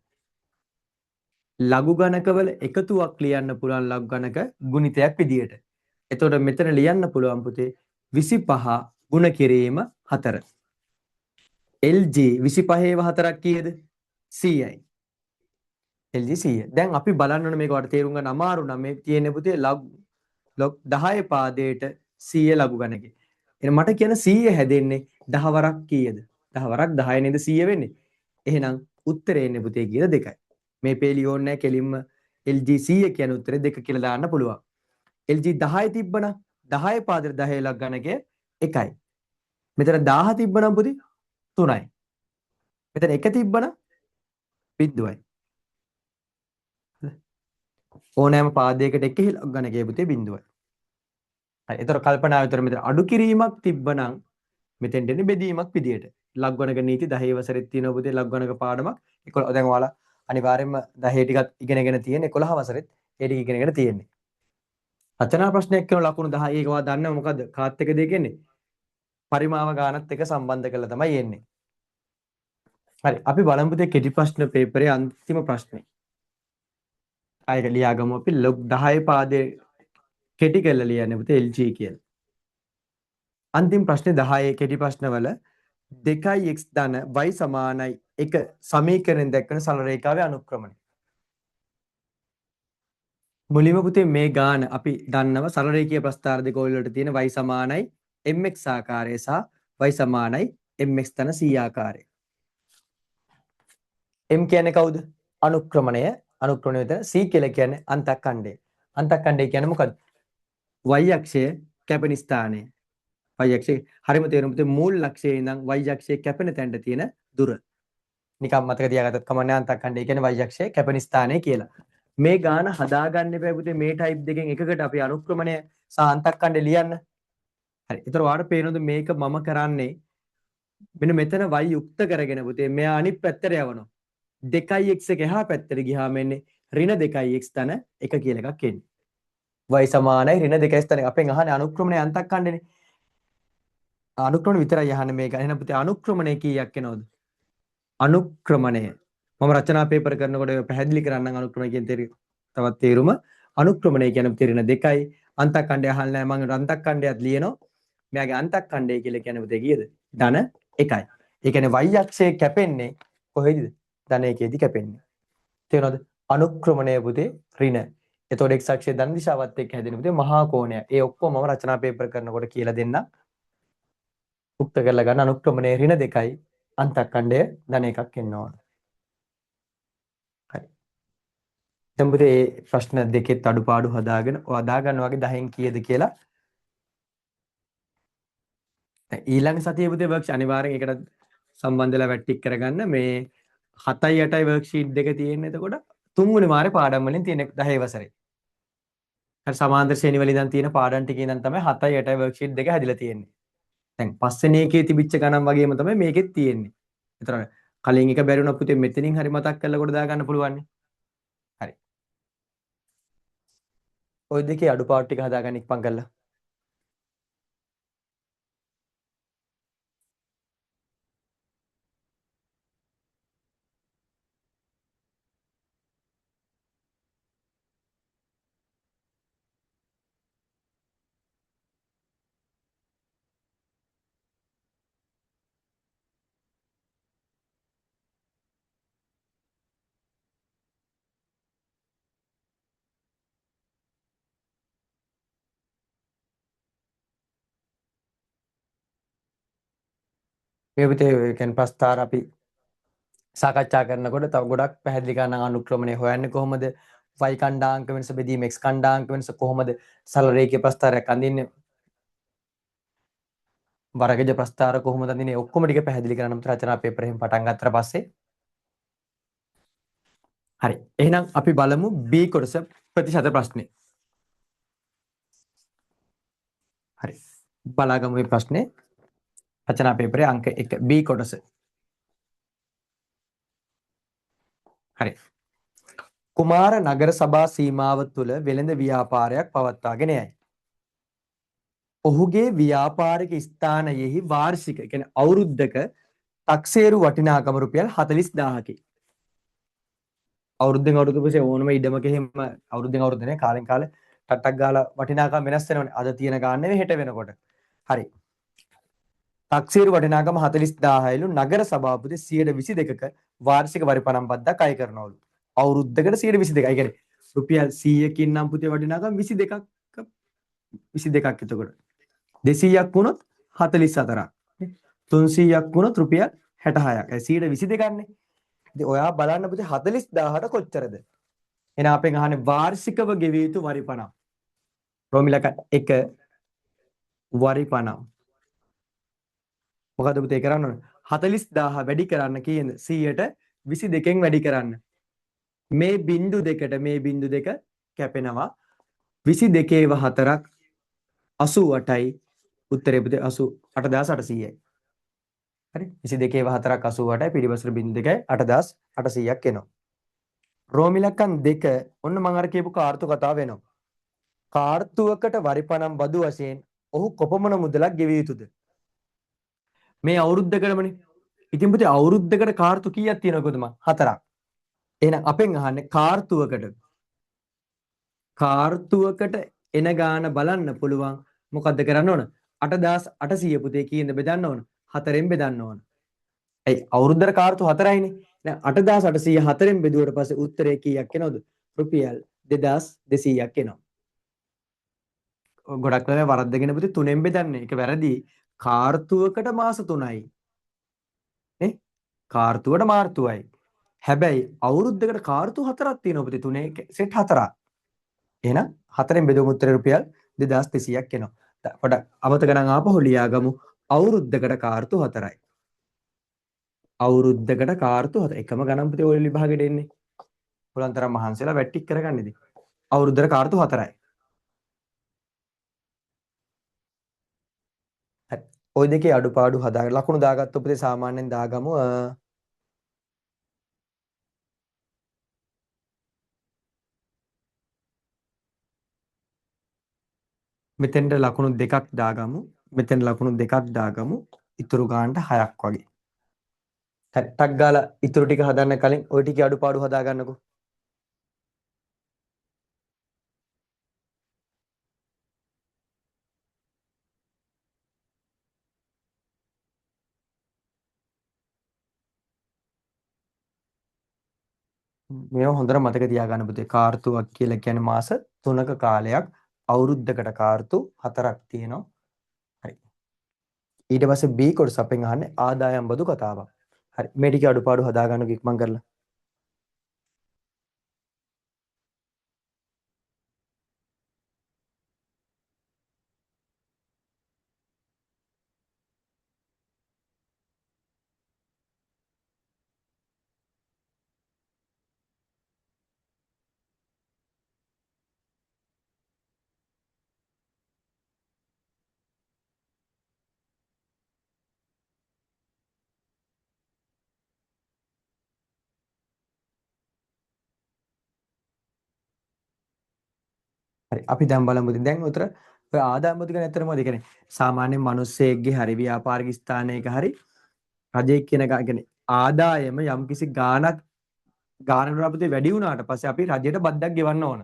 Speaker 1: ලඝු ගණකවල එකතුවක් ලියන්න පුළුවන් ලඝු ගණක ගුණිතයක් විදියට. එතකොට මෙතන ලියන්න පුළුවන් පුතේ 25 ගුණ කිරීම 4. LG 25 4ක් කීයද? 100යි. LG 100. දැන් අපි බලන්න ඕනේ මේක වට තේරුම් ගන්න අමාරු නම් මේ තියෙන්නේ පුතේ log 10 පාදයට 100 ලඝු ගණකේ. එහෙනම් මට කියන 100 හැදෙන්නේ 10 වරක් කීයද? 10 වරක් 10 නේද 100 වෙන්නේ. එහෙනම් උත්තරේ එන්නේ පුතේ කීයද? 2යි. මේ පේලි ඕනේ නැහැ කෙලින්ම LG 100 කියන උත්තරේ 2 කියලා දාන්න පුළුවන්. LG 10 තිබ්බනම් 10 පාදයට 10 ලඝු ගණකය 1යි. මෙතන 1000 තිබ්බනම් පුතේ 3යි. මෙතන 1 තිබ්බනම් 0යි. ඕනෑම පාදයකට 1 ලඝු ගණකයේ පුතේ 0යි. හරි. ඒතර කල්පනා විතර මෙතන අඩු කිරීමක් තිබ්බනම් මෙතෙන්ට එන්නේ බෙදීමක් විදියට. ලඝු ගණක නීති 10 වසරෙත් තියෙනවා පුතේ ලඝු ගණක පාඩමක්. 11 දැන් ඔයාලා අනිවාර්යයෙන්ම 10 ටිකත් ඉගෙනගෙන තියෙන 11 වසරෙත් ඒ ටික ඉගෙනගෙන තියෙන්නේ. රචනා ප්‍රශ්නයක් කරන ලකුණු 10 ඒක ඔයා දන්නව මොකද්ද? කාත් එක දෙක එන්නේ. පරිමාව ගානත් එක සම්බන්ධ කරලා තමයි එන්නේ. හරි. අපි බලමු පුතේ කෙටි ප්‍රශ්න පේපරේ අන්තිම ප්‍රශ්නේ. ආයෙක ලියාගමු අපි log 10 පාදේ කෙටි කරලා ලියන්නේ පුතේ LG කියලා. අන්තිම ප්‍රශ්නේ 10 කෙටි ප්‍රශ්නවල 2x ධන y සමානයි 1 සමීකරණයෙන් දක්වන සරල රේඛාවේ අනුක්‍රමණය. මුලින්ම පුතේ මේ ගාන අපි දන්නවා සරල රේඛීය ප්‍රස්ථාර දෙක වලට තියෙන y සමානයි mx ආකාරය සහ y සමානයි mx ධන c ආකාරය. m කියන්නේ කවුද? අනුක්‍රමණය. අනුක්‍රමණය විතර c කියලා කියන්නේ අන්තක්ඛණ්ඩය. අන්තක්ඛණ්ඩය කියන්නේ මොකද්ද? y අක්ෂය කැපෙන ස්ථානය. y අක්ෂයේ හරිම තේරුම පුතේ මූල අක්ෂයේ ඉඳන් y අක්ෂයේ කැපෙන තැනට තියෙන දුර. නිකම් මතක තියාගත්තත් කමන්නේ අන්තක්ඛණ්ඩය කියන්නේ y අක්ෂයේ කැපෙන ස්ථානය කියලා. මේ ගාන හදාගන්න එපා පුතේ මේ ටයිප් දෙකෙන් එකකට අපි අනුක්‍රමණය සහ අන්තක්ඛණ්ඩය ලියන්න. හරි. ඒතර ඔයාලට පේනොත් මේක මම කරන්නේ මෙන්න මෙතන y යුක්ත කරගෙන පුතේ මෙයා අනිත් පැත්තට යවනවා. 2x එක එහා පැත්තට ගියාම එන්නේ ඍණ 2x ධන 1 කියලා එකක් එන්නේ. y සමානයි ඍණ 2x ධන අපෙන් අහන්නේ අනුක්‍රමණය අන්තක්ඛණ්ඩනේ. අනුක්‍රමණය විතරයි අහන්නේ මේක. එහෙනම් පුතේ අනුක්‍රමණය කීයක් එනවද? අනුක්‍රමණය මම රචනා පේපර් කරනකොට පැහැදිලි කරන්නම් අනුක්‍රමණය කියන තවත් තේරුම. අනුක්‍රමණය කියන තේරෙන 2යි. අන්තක්ඛණ්ඩය අහන්නේ නැහැ මම අන්තක්ඛණ්ඩයත් ලියනවා. මෙයාගේ අන්තක්ඛණ්ඩය කියලා කියන්නේ පුතේ කීයද? ධන 1යි. ඒ කියන්නේ y අක්ෂයේ කැපෙන්නේ කොහෙද? ධන 1ේදී කැපෙන්නේ. තේරෙනවද? අනුක්‍රමණය පුතේ ඍණ. එතකොට x අක්ෂයේ ධන දිශාවත් එක්ක හැදෙන පුතේ මහා කෝණය. ඒ ඔක්කොම මම රචනා පේපර් කරනකොට කියලා දෙන්නම්. උක්ත කරලා ගන්න අනුක්‍රමණය ඍණ 2යි. අන්තක්ඛණ්ඩය ධන 1ක් එන්න ඕන. හරි. දැන් පුතේ මේ ප්‍රශ්න දෙකෙත් අඩුපාඩු හදාගෙන ඔය හදා ගන්න වගේ 10න් කීයද කියලා ඊළඟ සතියේ පුතේ වර්ක්ෂීට් අනිවාර්යෙන් ඒකට සම්බන්ධ වෙලා වැට්ටික් කරගන්න මේ 7යි 8යි වර්ක්ෂීට් දෙක තියෙන එතකොට තුන්වෙනි වාරේ පාඩම් වලින් තියෙන 10 වසරේ. හරි සමාන්තර ශ්‍රේණි වල ඉඳන් තියෙන පාඩම් ටිකේ ඉඳන් තමයි 7යි 8යි වර්ක්ෂීට් දෙක හැදිලා තියෙන්නේ. දැන් පස්වෙනි එකේ තිබිච්ච ගණන් වගේම තමයි මේකෙත් තියෙන්නේ. ඒතර කලින් එක බැරි වුණා පුතේ මෙතනින් හරි මතක් කරලා කොට දා ගන්න පුළුවන්. හරි. ওই දෙකේ අඩුපාඩු ටික හදාගන්න ඉක්මන් කරලා. මේ පුතේ කියන්නේ ප්‍රස්තාර අපි සාකච්ඡා කරනකොට තව ගොඩක් පැහැදිලි කරන අනුක්‍රමණය හොයන්නේ කොහොමද? y ඛණ්ඩාංක වෙනස බෙදීම x ඛණ්ඩාංක වෙනස කොහොමද? සරල රේඛීය ප්‍රස්තාරයක් අඳින්නේ? වර්ගජ ප්‍රස්තාර කොහොමද අඳින්නේ? ඔක්කොම ටික පැහැදිලි කරන්න රචනා පේපරයෙන් පටන් ගත්තට පස්සේ හරි. එහෙනම් අපි බලමු B කොටස ප්‍රතිශත ප්‍රශ්නේ. හරි. බලාගමු මේ ප්‍රශ්නේ. රචනා පේපරේ අංක 1 B කොටස. හරි. කුමාර නගර සභා සීමාව තුළ වෙළඳ ව්‍යාපාරයක් පවත්වාගෙන යයි. ඔහුගේ ව්‍යාපාරික ස්ථානයෙහි වාර්ෂික කියන්නේ අවුරුද්දක තක්සේරු වටිනාකම රුපියල් 40000කි. අවුරුද්දෙන් අවුරුද්ද පස්සේ ඕනම ඉඩමක එහෙම අවුරුද්දෙන් අවුරුද්ද නේ කාලෙන් කාලේ ටට්ටක් ගාලා වටිනාකම වෙනස් වෙනවනේ. අද තියෙන ගාන නෙවෙයි හෙට වෙනකොට. හරි. තක්සේරු වටිනාකම 40000යිලු නගර සභාපති 122ක වාර්ෂික වරි පනම් බද්දක් අය කරනවලු. අවුරුද්දකට 122යි. ඒ කියන්නේ රුපියල් 100කින් නම් පුතේ වටිනාකම 22ක් 22ක් එතකොට. 200ක් වුණොත් 44ක්. 300ක් වුණොත් රුපියල් 66ක්. ඒ 122ක් නේ. ඉතින් ඔයා බලන්න පුතේ 40000ට කොච්චරද? එහෙනම් අපෙන් අහන්නේ වාර්ෂිකව ගෙවිය යුතු වරි පනම්. රෝමිලක 1 වරි පනම්. මොකද පුතේ කරන්න ඕන? 40000 වැඩි කරන්න කීයද? 100ට 22කින් වැඩි කරන්න. මේ බිංදු දෙකට මේ බිංදු දෙක කැපෙනවා 22ව 4ක් 88යි උත්තරේ පුතේ 88,800යි. හරි 22ව 4ක් 88යි පිටිපස්සට බිංදු දෙකයි 8800ක් එනවා. රෝමිලකන් 2 ඔන්න මම අර කියපු කාර්තු කතාව වෙනවා. කාර්තුවකට වරිපනම් බදු වශයෙන් ඔහු කොපමණ මුදලක් ගෙවිය යුතුද? මේ අවුරුද්දකටමනේ. ඉතින් පුතේ අවුරුද්දකට කාර්තු කීයක් තියෙනවද මම? 4ක්. එහෙනම් අපෙන් අහන්නේ කාර්තුවකට එන ගාන බලන්න පුළුවන්. මොකද්ද කරන්න ඕන? 8800 පුතේ කීයෙන්ද බෙදන්න ඕන? 4ෙන් බෙදන්න ඕන. ඇයි අවුරුද්දට කාර්තු 4යිනේ. දැන් 8800 4ෙන් බෙදුවට පස්සේ උත්තරේ කීයක් එනවද? රුපියල් 2200ක් එනවා. ගොඩක් වෙලාවට වරද්දගෙන පුතේ 3ෙන් බෙදන්නේ. ඒක වැරදි. කාර්තුවකට මාස 3යි. නේ? කාර්තුවට මාර්තුවයි. හැබැයි අවුරුද්දකට කාර්තු 4ක් තියෙනවා පුතේ. 3 සෙට් 4ක්. එහෙනම් 4ෙන් බෙදුවම උත්තරේ රුපියල් 2200ක් එනවා. පොඩක් අමතක නම් ආපහු ලියාගමු. අවුරුද්දකට කාර්තු 4යි. අවුරුද්දකට කාර්තු 4 එකම ගණන් පුතේ ඔය විභාගෙට එන්නේ. පුළුවන් තරම් මහන්සිලා වැට්ටික් කරගන්න ඉතින්. අවුරුද්දට කාර්තු 4යි. හරි. ওই දෙකේ අඩුපාඩු හදාගෙන ලකුණු දාගත්ත පුතේ සාමාන්‍යයෙන් දාගමු. මෙතෙන්ට ලකුණු දෙකක් දාගමු. මෙතෙන් ලකුණු දෙකක් දාගමු. ඉතුරු ගානට 6ක් වගේ. හරි. ටක් ගාලා ඉතුරු ටික හදන්න කලින් ওই ටිකේ අඩුපාඩු හදාගන්නකෝ. මේව හොඳට මතක තියාගන්න පුතේ. කාර්තුවක් කියලා කියන්නේ මාස 3ක කාලයක්. අවුරුද්දකට කාර්තු 4ක් තියෙනවා. හරි. ඊට පස්සේ B කොටස අපෙන් අහන්නේ ආදායම් බදු කතාවක්. හරි. මේ ටික අඩුපාඩු හදාගන්නකෝ ඉක්මන් කරලා. හරි. අපි දැන් බලමු. දැන් උතර ඔය ආදායම් බදු ගැන ඇත්තටම මොකද කියන්නේ? සාමාන්‍යයෙන් මිනිස්සෙක්ගේ හරි ව්‍යාපාරික ස්ථානයක හරි රජෙක් කියන කියන්නේ ආදායම යම්කිසි ගාණක් ගානකට අපිට වැඩි වුණාට පස්සේ අපි රජයට බද්දක් ගෙවන්න ඕන.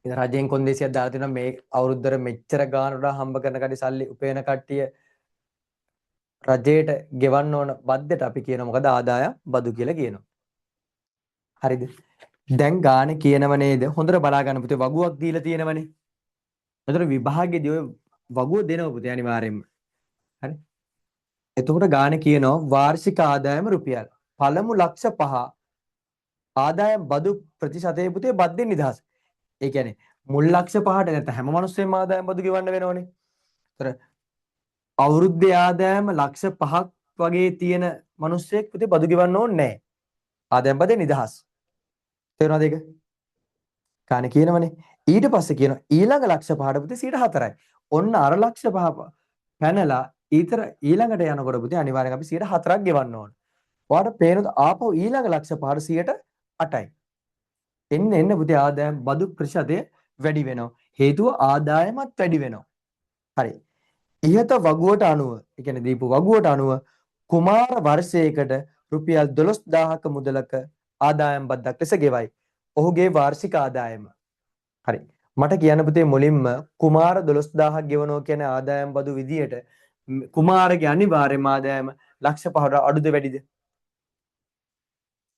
Speaker 1: ඉතින් රජෙන් කොන්දේසියක් දාලා තියෙනවා මේ අවුරුද්දට මෙච්චර ගානකට හම්බ කරන කඩි සල්ලි උපයන කට්ටිය රජයට ගෙවන්න ඕන බද්දට අපි කියනවා මොකද ආදායම් බදු කියලා කියනවා. හරිද? දැන් ගානේ කියනව නේද? හොඳට බලා ගන්න පුතේ වගුවක් දීලා තියෙනවනේ. එතකොට විභාගයේදී ඔය වගුව දෙනව පුතේ අනිවාර්යයෙන්ම. හරි? එතකොට ගානේ කියනවා වාර්ෂික ආදායම රුපියල්. පළමු ලක්ෂ 5 ආදායම් බදු ප්‍රතිශතයේ පුතේ බද්දෙන් නිදහස්. ඒ කියන්නේ මුල් ලක්ෂ 5ට නැත්නම් හැම මිනිස්සෙම ආදායම් බදු ගෙවන්න වෙනවනේ. ඒතර අවුරුද්දේ ආදායම ලක්ෂ 5ක් වගේ තියෙන මිනිස්සෙක් පුතේ බදු ගෙවන්න ඕනේ නැහැ. ආදායම් බදේ නිදහස්. තේරුණාද ඒක? කානේ කියනවනේ. ඊට පස්සේ කියනවා ඊළඟ ලක්ෂ 5ට පුතේ 4යි. ඔන්න අර ලක්ෂ 5 පැනලා ඊළඟට යනකොට පුතේ අනිවාර්යෙන් අපි 4ක් ගෙවන්න ඕන. ඔයාලට පේනද ආපහු ඊළඟ ලක්ෂ 5ට 8යි. එන්න පුතේ ආදායම් බදු ප්‍රතිශතය වැඩි වෙනවා. හේතුව ආදායමත් වැඩි වෙනවා. හරි. ඉහත වගුවට අනුව, ඒ කියන්නේ දීපු වගුවට අනුව කුමාර වර්ෂයකට රුපියල් 12000ක මුදලක ආදායම් බද්දක් ලෙස ගෙවයි. ඔහුගේ වාර්ෂික ආදායම. හරි. මට කියන්න පුතේ මුලින්ම කුමාර 12000ක් ගෙවනවා කියන ආදායම් බදු විදියට කුමාරගේ අනිවාර්යම ආදායම ලක්ෂ 5ට අඩුද වැඩිද?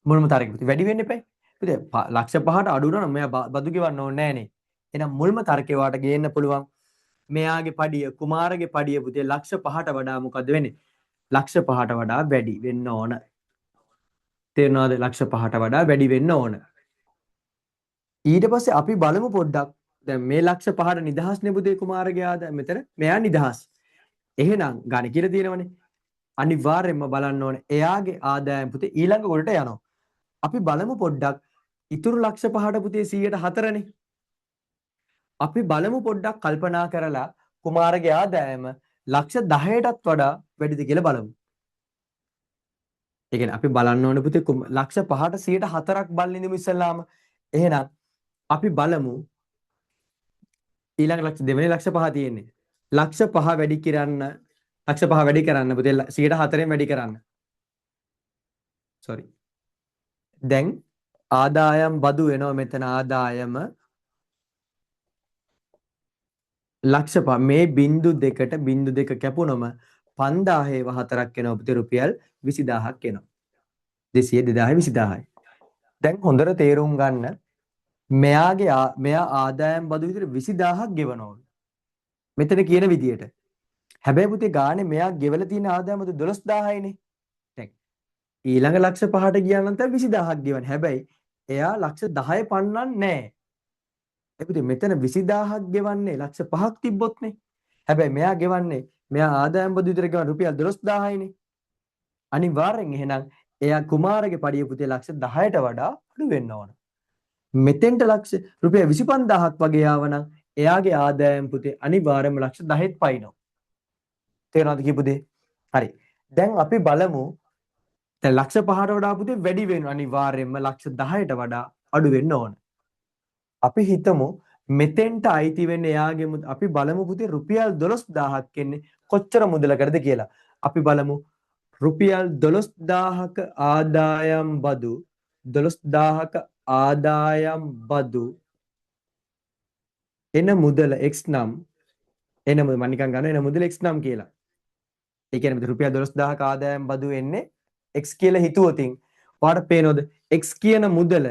Speaker 1: මුල්ම තරගෙ පුතේ වැඩි වෙන්න එපා. පුතේ ලක්ෂ 5ට අඩු වුණා නම් මෙයා බදු ගෙවන්න ඕනේ නෑනේ. එහෙනම් මුල්ම තර්කේ වාට ගේන්න පුළුවන් මෙයාගේ පඩිය කුමාරගේ පඩිය පුතේ ලක්ෂ 5ට වඩා මොකද වෙන්නේ? ලක්ෂ 5ට වඩා වැඩි වෙන්න ඕන. තේරෙනවද? ලක්ෂ 5ට වඩා වැඩි වෙන්න ඕන. ඊට පස්සේ අපි බලමු පොඩ්ඩක්. දැන් මේ ලක්ෂ 5ට නිදහස්නේ පුතේ කුමාරගේ ආදායම මෙතන. මෙයා නිදහස්. එහෙනම් ගණ කියලා තියෙනවනේ. අනිවාර්යයෙන්ම බලන්න ඕනේ. එයාගේ ආදායම පුතේ ඊළඟ කොටට යනවා. අපි බලමු පොඩ්ඩක්. ඉතුරු ලක්ෂ 5ට පුතේ 104නේ. අපි බලමු පොඩ්ඩක් කල්පනා කරලා කුමාරගේ ආදායම ලක්ෂ 10ටත් වඩා වැඩිද කියලා බලමු. ඒ කියන්නේ අපි බලන්න ඕනේ පුතේ ලක්ෂ 5ට 104ක් බලනින්දමු ඉස්සල්ලාම. එහෙනම් අපි බලමු ඊළඟ ලක්ෂ දෙවෙනි ලක්ෂ 5 තියෙන්නේ. ලක්ෂ 5 වැඩි කරන්න ලක්ෂ 5 වැඩි කරන්න පුතේ 104ෙන් වැඩි කරන්න. sorry. දැන් ආදායම් බදු වෙනවා මෙතන ආදායම ලක්ෂ 5 මේ බිංදු දෙකට බිංදු දෙක කැපුණොම 5000 4ක් වෙනවා පුතේ රුපියල් 20000ක් එනවා. 200 2000 20000යි. දැන් හොඳට තේරුම් ගන්න මෙයා ආදායම් බදු විතර 20000ක් ගෙවනවා. මෙතන කියන විදියට. හැබැයි පුතේ ගානේ මෙයා ගෙවලා තියෙන ආදායම බදු 12000යිනේ. දැන් ඊළඟ ලක්ෂ 5ට ගියා නම් තමයි 20000ක් ගෙවන්නේ. හැබැයි එයා ලක්ෂ 10 පන්නන්නේ නැහැ. ඒ පුතේ මෙතන 20000ක් ගෙවන්නේ ලක්ෂ 5ක් තිබ්බොත්නේ. හැබැයි මෙයා ගෙවන්නේ මෙයා ආදායම් බදු විතර ගෙවන රුපියල් 12000යිනේ. අනිවාර්යෙන් එහෙනම් එයා කුමාරගේ පඩිය පුතේ ලක්ෂ 10ට වඩා අඩු වෙන්න ඕන. මෙතෙන්ට ලක්ෂ රුපියල් 25000ක් වගේ ආවනම් එයාගේ ආදායම් පුතේ අනිවාර්යයෙන්ම ලක්ෂ 10ත් පයින්නවා. තේරෙනවද කියපු දේ? හරි. දැන් අපි බලමු දැන් ලක්ෂ 5ට වඩා පුතේ වැඩි වෙනවා අනිවාර්යයෙන්ම ලක්ෂ 10ට වඩා අඩු වෙන්න ඕන. අපි හිතමු මෙතෙන්ට අයිති වෙන්නේ එයාගේ අපි බලමු පුතේ රුපියල් 12000ක් එන්නේ කොච්චර මුදලකටද කියලා. අපි බලමු රුපියල් 12000ක ආදායම් බදු 12000ක ආදායම් බදු එන මුදල x නම් එන මුදල මම නිකන් ගන්නවා එන මුදල x නම් කියලා. ඒ කියන්නේ රුපියල් 12000ක ආදායම් බදු එන්නේ x කියලා හිතුවොතින් ඔයාලට පේනවද x කියන මුදල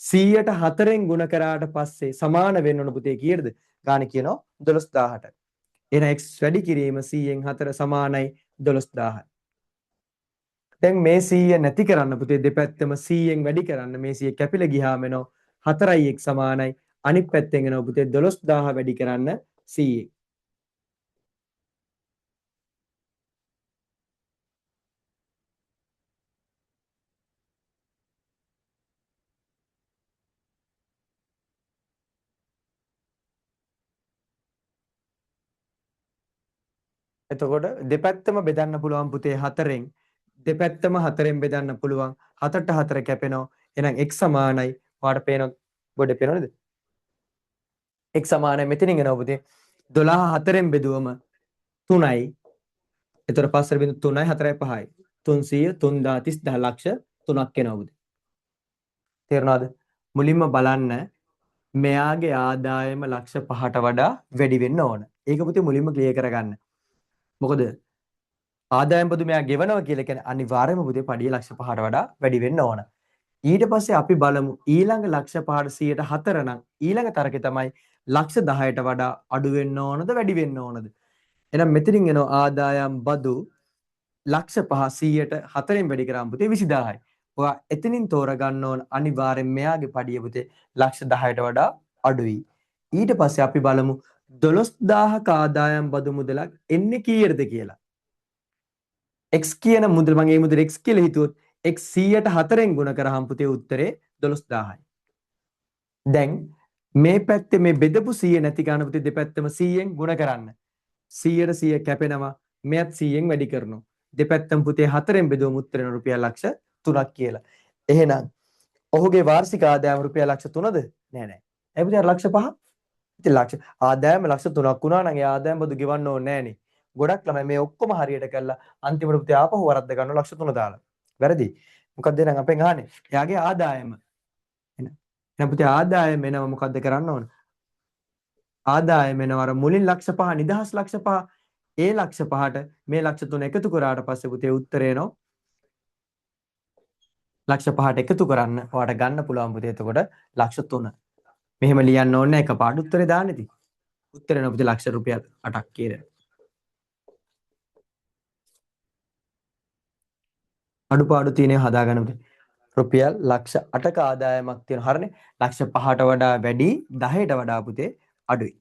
Speaker 1: 100ට 4ෙන් ගුණ කරාට පස්සේ සමාන වෙන්න ඕන පුතේ කීයටද? ගාන කියනවා 12000ට. එහෙනම් x වැඩි කිරීම 100න් 4 සමානයි 12000යි. දැන් මේ 100 නැති කරන්න පුතේ දෙපැත්තම 100න් වැඩි කරන්න මේ 100 කැපිලා ගියාම එනවා 4යි x සමානයි. අනිත් පැත්තෙන් එනවා පුතේ 12000 වැඩි කරන්න 100න්. එතකොට දෙපැත්තම බෙදන්න පුළුවන් පුතේ 4ෙන් දෙපැත්තම 4ෙන් බෙදන්න පුළුවන් 7ට 4 කැපෙනවා එහෙනම් x සමානයි ඔයාලට පේනවා ගොඩේ පේනවද x සමානයි මෙතනින් එනවා පුතේ 12 4ෙන් බෙදුවම 3යි එතකොට 5.3යි 4යි 5යි 300 3000 ලක්ෂ 3ක් එනවා පුතේ තේරුණාද මුලින්ම බලන්න මෙයාගේ ආදායම ලක්ෂ 5ට වඩා වැඩි වෙන්න ඕන ඒක පුතේ මුලින්ම ක්ලියර් කරගන්න මොකද ආදායම් බදු මෙයා ගෙවනවා කියලා කියන්නේ අනිවාර්යයෙන්ම පුතේ පඩිය ලක්ෂ 5ට වඩා වැඩි වෙන්න ඕන. ඊට පස්සේ අපි බලමු ඊළඟ ලක්ෂ 5ට 104 නම් ඊළඟ තරකේ තමයි ලක්ෂ 10ට වඩා අඩු වෙන්න ඕනද වැඩි වෙන්න ඕනද? එහෙනම් මෙතනින් එනවා ආදායම් බදු ලක්ෂ 5 100ට 4ෙන් වැඩි කරාම පුතේ 20000යි. ඔයා එතනින් තෝරගන්න ඕන අනිවාර්යෙන් මෙයාගේ පඩිය පුතේ ලක්ෂ 10ට වඩා අඩුයි. ඊට පස්සේ අපි බලමු 12000ක ආදායම් බදු මුදලක් එන්නේ කීයටද කියලා. x කියන මුදල මම මේ මුදල x කියලා හිතුවොත් x 100ට 4ෙන් ගුණ කරාම පුතේ උත්තරේ 12000යි. දැන් මේ පැත්තේ මේ බෙදපු 100 නැති ගන්න පුතේ දෙපැත්තම 100ෙන් ගුණ කරන්න. 100ට 100 කැපෙනවා මෙයත් 100ෙන් වැඩි කරනවා. දෙපැත්තම පුතේ 4ෙන් බෙදුවම උත්තරේ රුපියල් ලක්ෂ 3ක් කියලා. එහෙනම් ඔහුගේ වාර්ෂික ආදායම රුපියල් ලක්ෂ 3ද? නෑ නෑ. ඒ පුතේ ලක්ෂ 5. ඉතින් ලක්ෂ ආදායම ලක්ෂ 3ක් වුණා නම් ඒ ආදායම බදු ගෙවන්න ඕනේ නෑනේ. ගොඩක් ළමයි මේ ඔක්කොම හරියට කරලා අන්තිමට පුතේ ආපහු වරද්ද ගන්නවා ලක්ෂ 3 දාලා. වැරදි. මොකක්ද එහෙනම් අපෙන් අහන්නේ? එයාගේ ආදායම. එහෙනම් පුතේ ආදායම එනව මොකද්ද කරන්න ඕන? ආදායම එනවා මුලින් ලක්ෂ 5 නිදහස් ලක්ෂ 5. ඒ ලක්ෂ 5ට මේ ලක්ෂ 3 එකතු කරාට පස්සේ පුතේ උත්තරේ එනවා ලක්ෂ 5ට එකතු කරන්න ඔයාලට ගන්න පුළුවන් පුතේ එතකොට ලක්ෂ 3. මෙහෙම ලියන්න ඕනේ එකපාරට උත්තරේ දාන්න ඉතින්. උත්තරේ එනවා පුතේ ලක්ෂ රුපියල් 8ක් කියලා. අඩුපාඩු තියෙනවා හදාගන්න පුතේ. රුපියල් ලක්ෂ 8ක ආදායමක් තියෙනවා. හරිනේ. ලක්ෂ 5ට වඩා වැඩි 10ට වඩා පුතේ අඩුයි.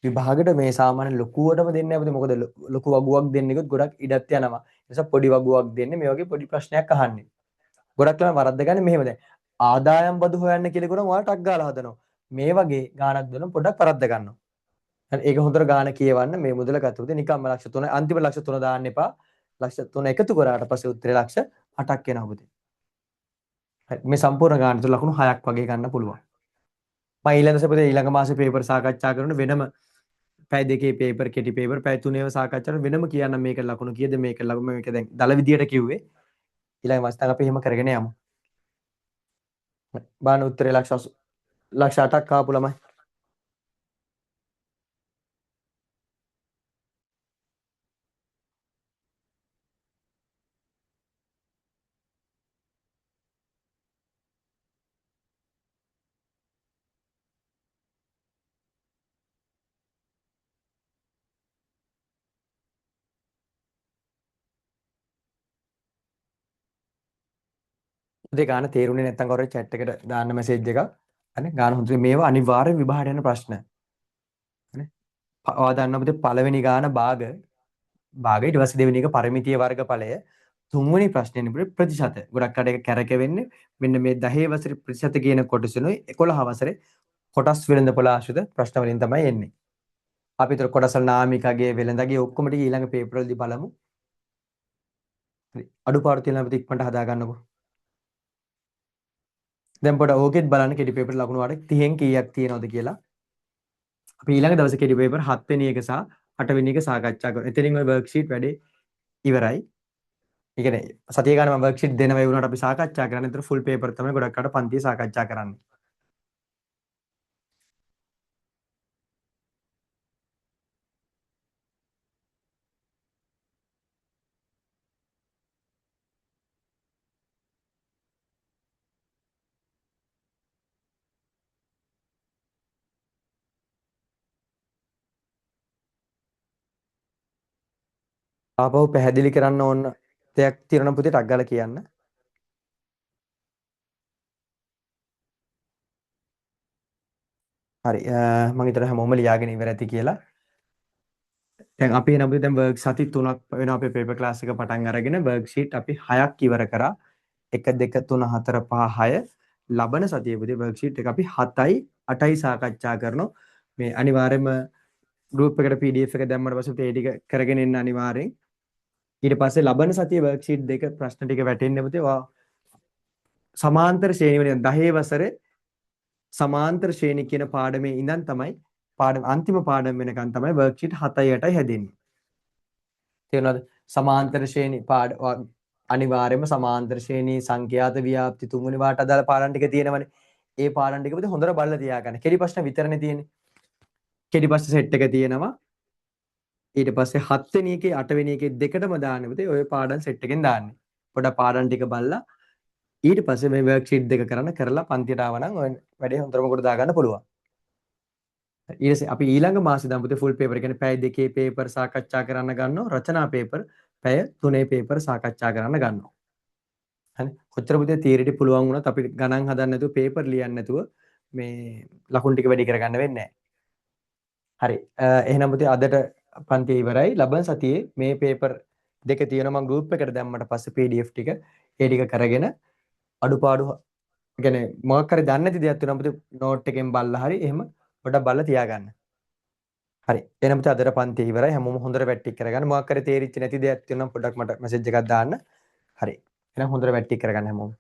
Speaker 1: විභාගෙට මේ සාමාන්‍ය ලොකුවටම දෙන්නේ නැහැ පුතේ. මොකද ලොකු වගුවක් දෙන්නෙකුත් ගොඩක් ඉඩත් යනවා. ඒ නිසා පොඩි වගුවක් දෙන්නේ මේ වගේ පොඩි ප්‍රශ්නයක් අහන්නේ. ගොඩක් ළමයි වරද්දගන්නේ මෙහෙම දැන්. ආදායම් බදු හොයන්න කියලා ගොඩක් ඔයාලට ටක් ගාලා හදනවා. මේ වගේ ගාණක් දෙනවා පොඩ්ඩක් වරද්ද ගන්නවා. හරි ඒක හොඳට ගාණ කියවන්න මේ මුදල ගත්ත පුතේ නිකම්ම ලක්ෂ 3 අන්තිම ලක්ෂ 3 දාන්න එපා. ලක්ෂ 3 එකතු කරාට පස්සේ උත්තරේ ලක්ෂ 8ක් එනවා පුතේ. හරි මේ සම්පූර්ණ ගාණ තුල ලකුණු 6ක් වගේ ගන්න පුළුවන්. මම ඊළඟ සැපේ ඊළඟ මාසේ පේපර් සාකච්ඡා කරන වෙනම පැය දෙකේ පේපර් කෙටි පේපර් පැය තුනේව සාකච්ඡා කරන වෙනම කියන්න මේක ලකුණු කීයද මේක ලකුණු මේක දැන් දල විදියට කිව්වේ ඊළඟ මාසෙන් අපි එහෙම කරගෙන යමු. බාන උත්තරේ ලක්ෂ 8ක් ආපු ළමයි. උදේ ගාන තේරුනේ නැත්නම් කවුරුහරි chat එකට දාන්න මැසේජ් එකක්. හරි ගාන හොඳට මේවා අනිවාර්ය විභාගයට යන ප්‍රශ්න. හරි. ඔයා දන්නවා පුතේ පළවෙනි ගාන භාග ඊට පස්සේ දෙවෙනි එක පරිමිතිය වර්ගඵලය තුන්වෙනි ප්‍රශ්නේ නේ ප්‍රතිශත. ගොඩක් අඩ එක කැරකෙවෙන්නේ මෙන්න මේ 10 වසරේ ප්‍රතිශත කියන කොටසුනුයි 11 වසරේ කොටස් වෙළඳපොළ ආශ්‍රිත ප්‍රශ්න වලින් තමයි එන්නේ. අපි ඒතර කොටසල් නාමිකගේ වෙළඳගේ ඔක්කොම ටික ඊළඟ පේපර් වලදී බලමු. හරි. අඩුපාඩු තියෙනවා අපි ඉක්මනට හදා ගන්නකො. දැන් පොඩ ඕකෙත් බලන්න කෙටි පේපර් ලකුණු වල 30න් කීයක් තියෙනවද කියලා. අපි ඊළඟ දවසේ කෙටි පේපර් 7 වෙනි එක සහ 8 වෙනි එක සාකච්ඡා කරමු. එතනින් ওই වර්ක්ෂීට් වැඩේ ඉවරයි. ඒ කියන්නේ සතිය ගාන මම වර්ක්ෂීට් දෙනවා ඒ වුණාට අපි සාකච්ඡා කරන්නේ. ඒතර ෆුල් පේපර් තමයි ගොඩක් අට පන්තියේ සාකච්ඡා කරන්නේ. ආපහු පැහැදිලි කරන්න ඕන දෙයක් තියෙනවා පුතේ ටක් ගාලා කියන්න. හරි මම හිතනවා හැමෝම ලියාගෙන ඉවර ඇති කියලා. දැන් අපි එන අපිට දැන් වර්ක් සති 3ක් වෙනවා අපේ පේපර් ක්ලාස් එක පටන් අරගෙන වර්ක්ෂීට් අපි 6ක් ඉවර කරා. 1 2 3 4 5 6 ලබන සතියේ පුතේ වර්ක්ෂීට් එක අපි 7යි 8යි සාකච්ඡා කරනවා. මේ අනිවාර්යයෙන්ම ගෲප් එකට PDF එක දැම්මට පස්සේ ඒ ටික කරගෙන එන්න අනිවාර්යෙන්. ඊට පස්සේ ලබන සතියේ වර්ක්ෂීට් දෙක ප්‍රශ්න ටික වැටෙන්නේ පුතේ ඔයා සමාන්තර ශ්‍රේණි වලින් 10 වසරේ සමාන්තර ශ්‍රේණි කියන පාඩමේ ඉඳන් තමයි පාඩම අන්තිම පාඩම වෙනකන් තමයි වර්ක්ෂීට් 7යි 8යි හැදෙන්නේ. තේරුණාද? සමාන්තර ශ්‍රේණි අනිවාර්යයෙන්ම සමාන්තර ශ්‍රේණි සංඛ්‍යාත ව්‍යාප්ති තුන්වෙනි වාට අදාළ පාඩම් ටික තියෙනවනේ. ඒ පාඩම් ටික පුතේ හොඳට බලලා තියාගන්න. කෙටි ප්‍රශ්න විතරනේ තියෙන්නේ. කෙටි ප්‍රශ්න සෙට් එක තියෙනවා. ඊට පස්සේ 7 වෙනි එකේ 8 වෙනි එකේ දෙකටම දාන්නේ පුතේ ඔය පාඩම් සෙට් එකෙන් දාන්නේ. පොඩ පාඩම් ටික බලලා ඊට පස්සේ මේ වර්ක්ෂීට් දෙක කරලා පන්තියට ආවනම් ඔය වැඩේ හොඳටම කොට දාගන්න පුළුවන්. ඊට පස්සේ අපි ඊළඟ මාසේ දාමු පුතේ ෆුල් පේපර් කියන්නේ පැය දෙකේ පේපර් සාකච්ඡා කරන්න ගන්නවා. රචනා පේපර් පැය 3 පේපර් සාකච්ඡා කරන්න ගන්නවා. හරි. කොච්චර පුතේ තියරිටි පුළුවන් වුණත් අපි ගණන් හදන්න නැතුව පේපර් ලියන්න නැතුව මේ ලකුණු ටික වැඩි කරගන්න වෙන්නේ නැහැ. හරි. එහෙනම් පුතේ අදට පන්තිය ඉවරයි. ලබන සතියේ මේ පේපර් දෙක තියෙනවා මම ගෲප් එකට දැම්මට පස්සේ PDF ටික ඒ ටික කරගෙන අඩුපාඩු කියන්නේ මොකක් හරි දන්නේ නැති දෙයක් තියෙනවා පුතේ නෝට් එකෙන් බලලා හරි එහෙම පොඩ්ඩක් බලලා තියාගන්න. හරි. එහෙනම් පුතේ අදට පන්තිය ඉවරයි. හැමෝම හොඳට වැට්ටික් කරගන්න. මොකක් හරි තේරිච්ච නැති දෙයක් තියෙනවා පොඩ්ඩක් මට මැසේජ් එකක් දාන්න. හරි. එහෙනම් හොඳට වැට්ටික් කරගන්න හැමෝම.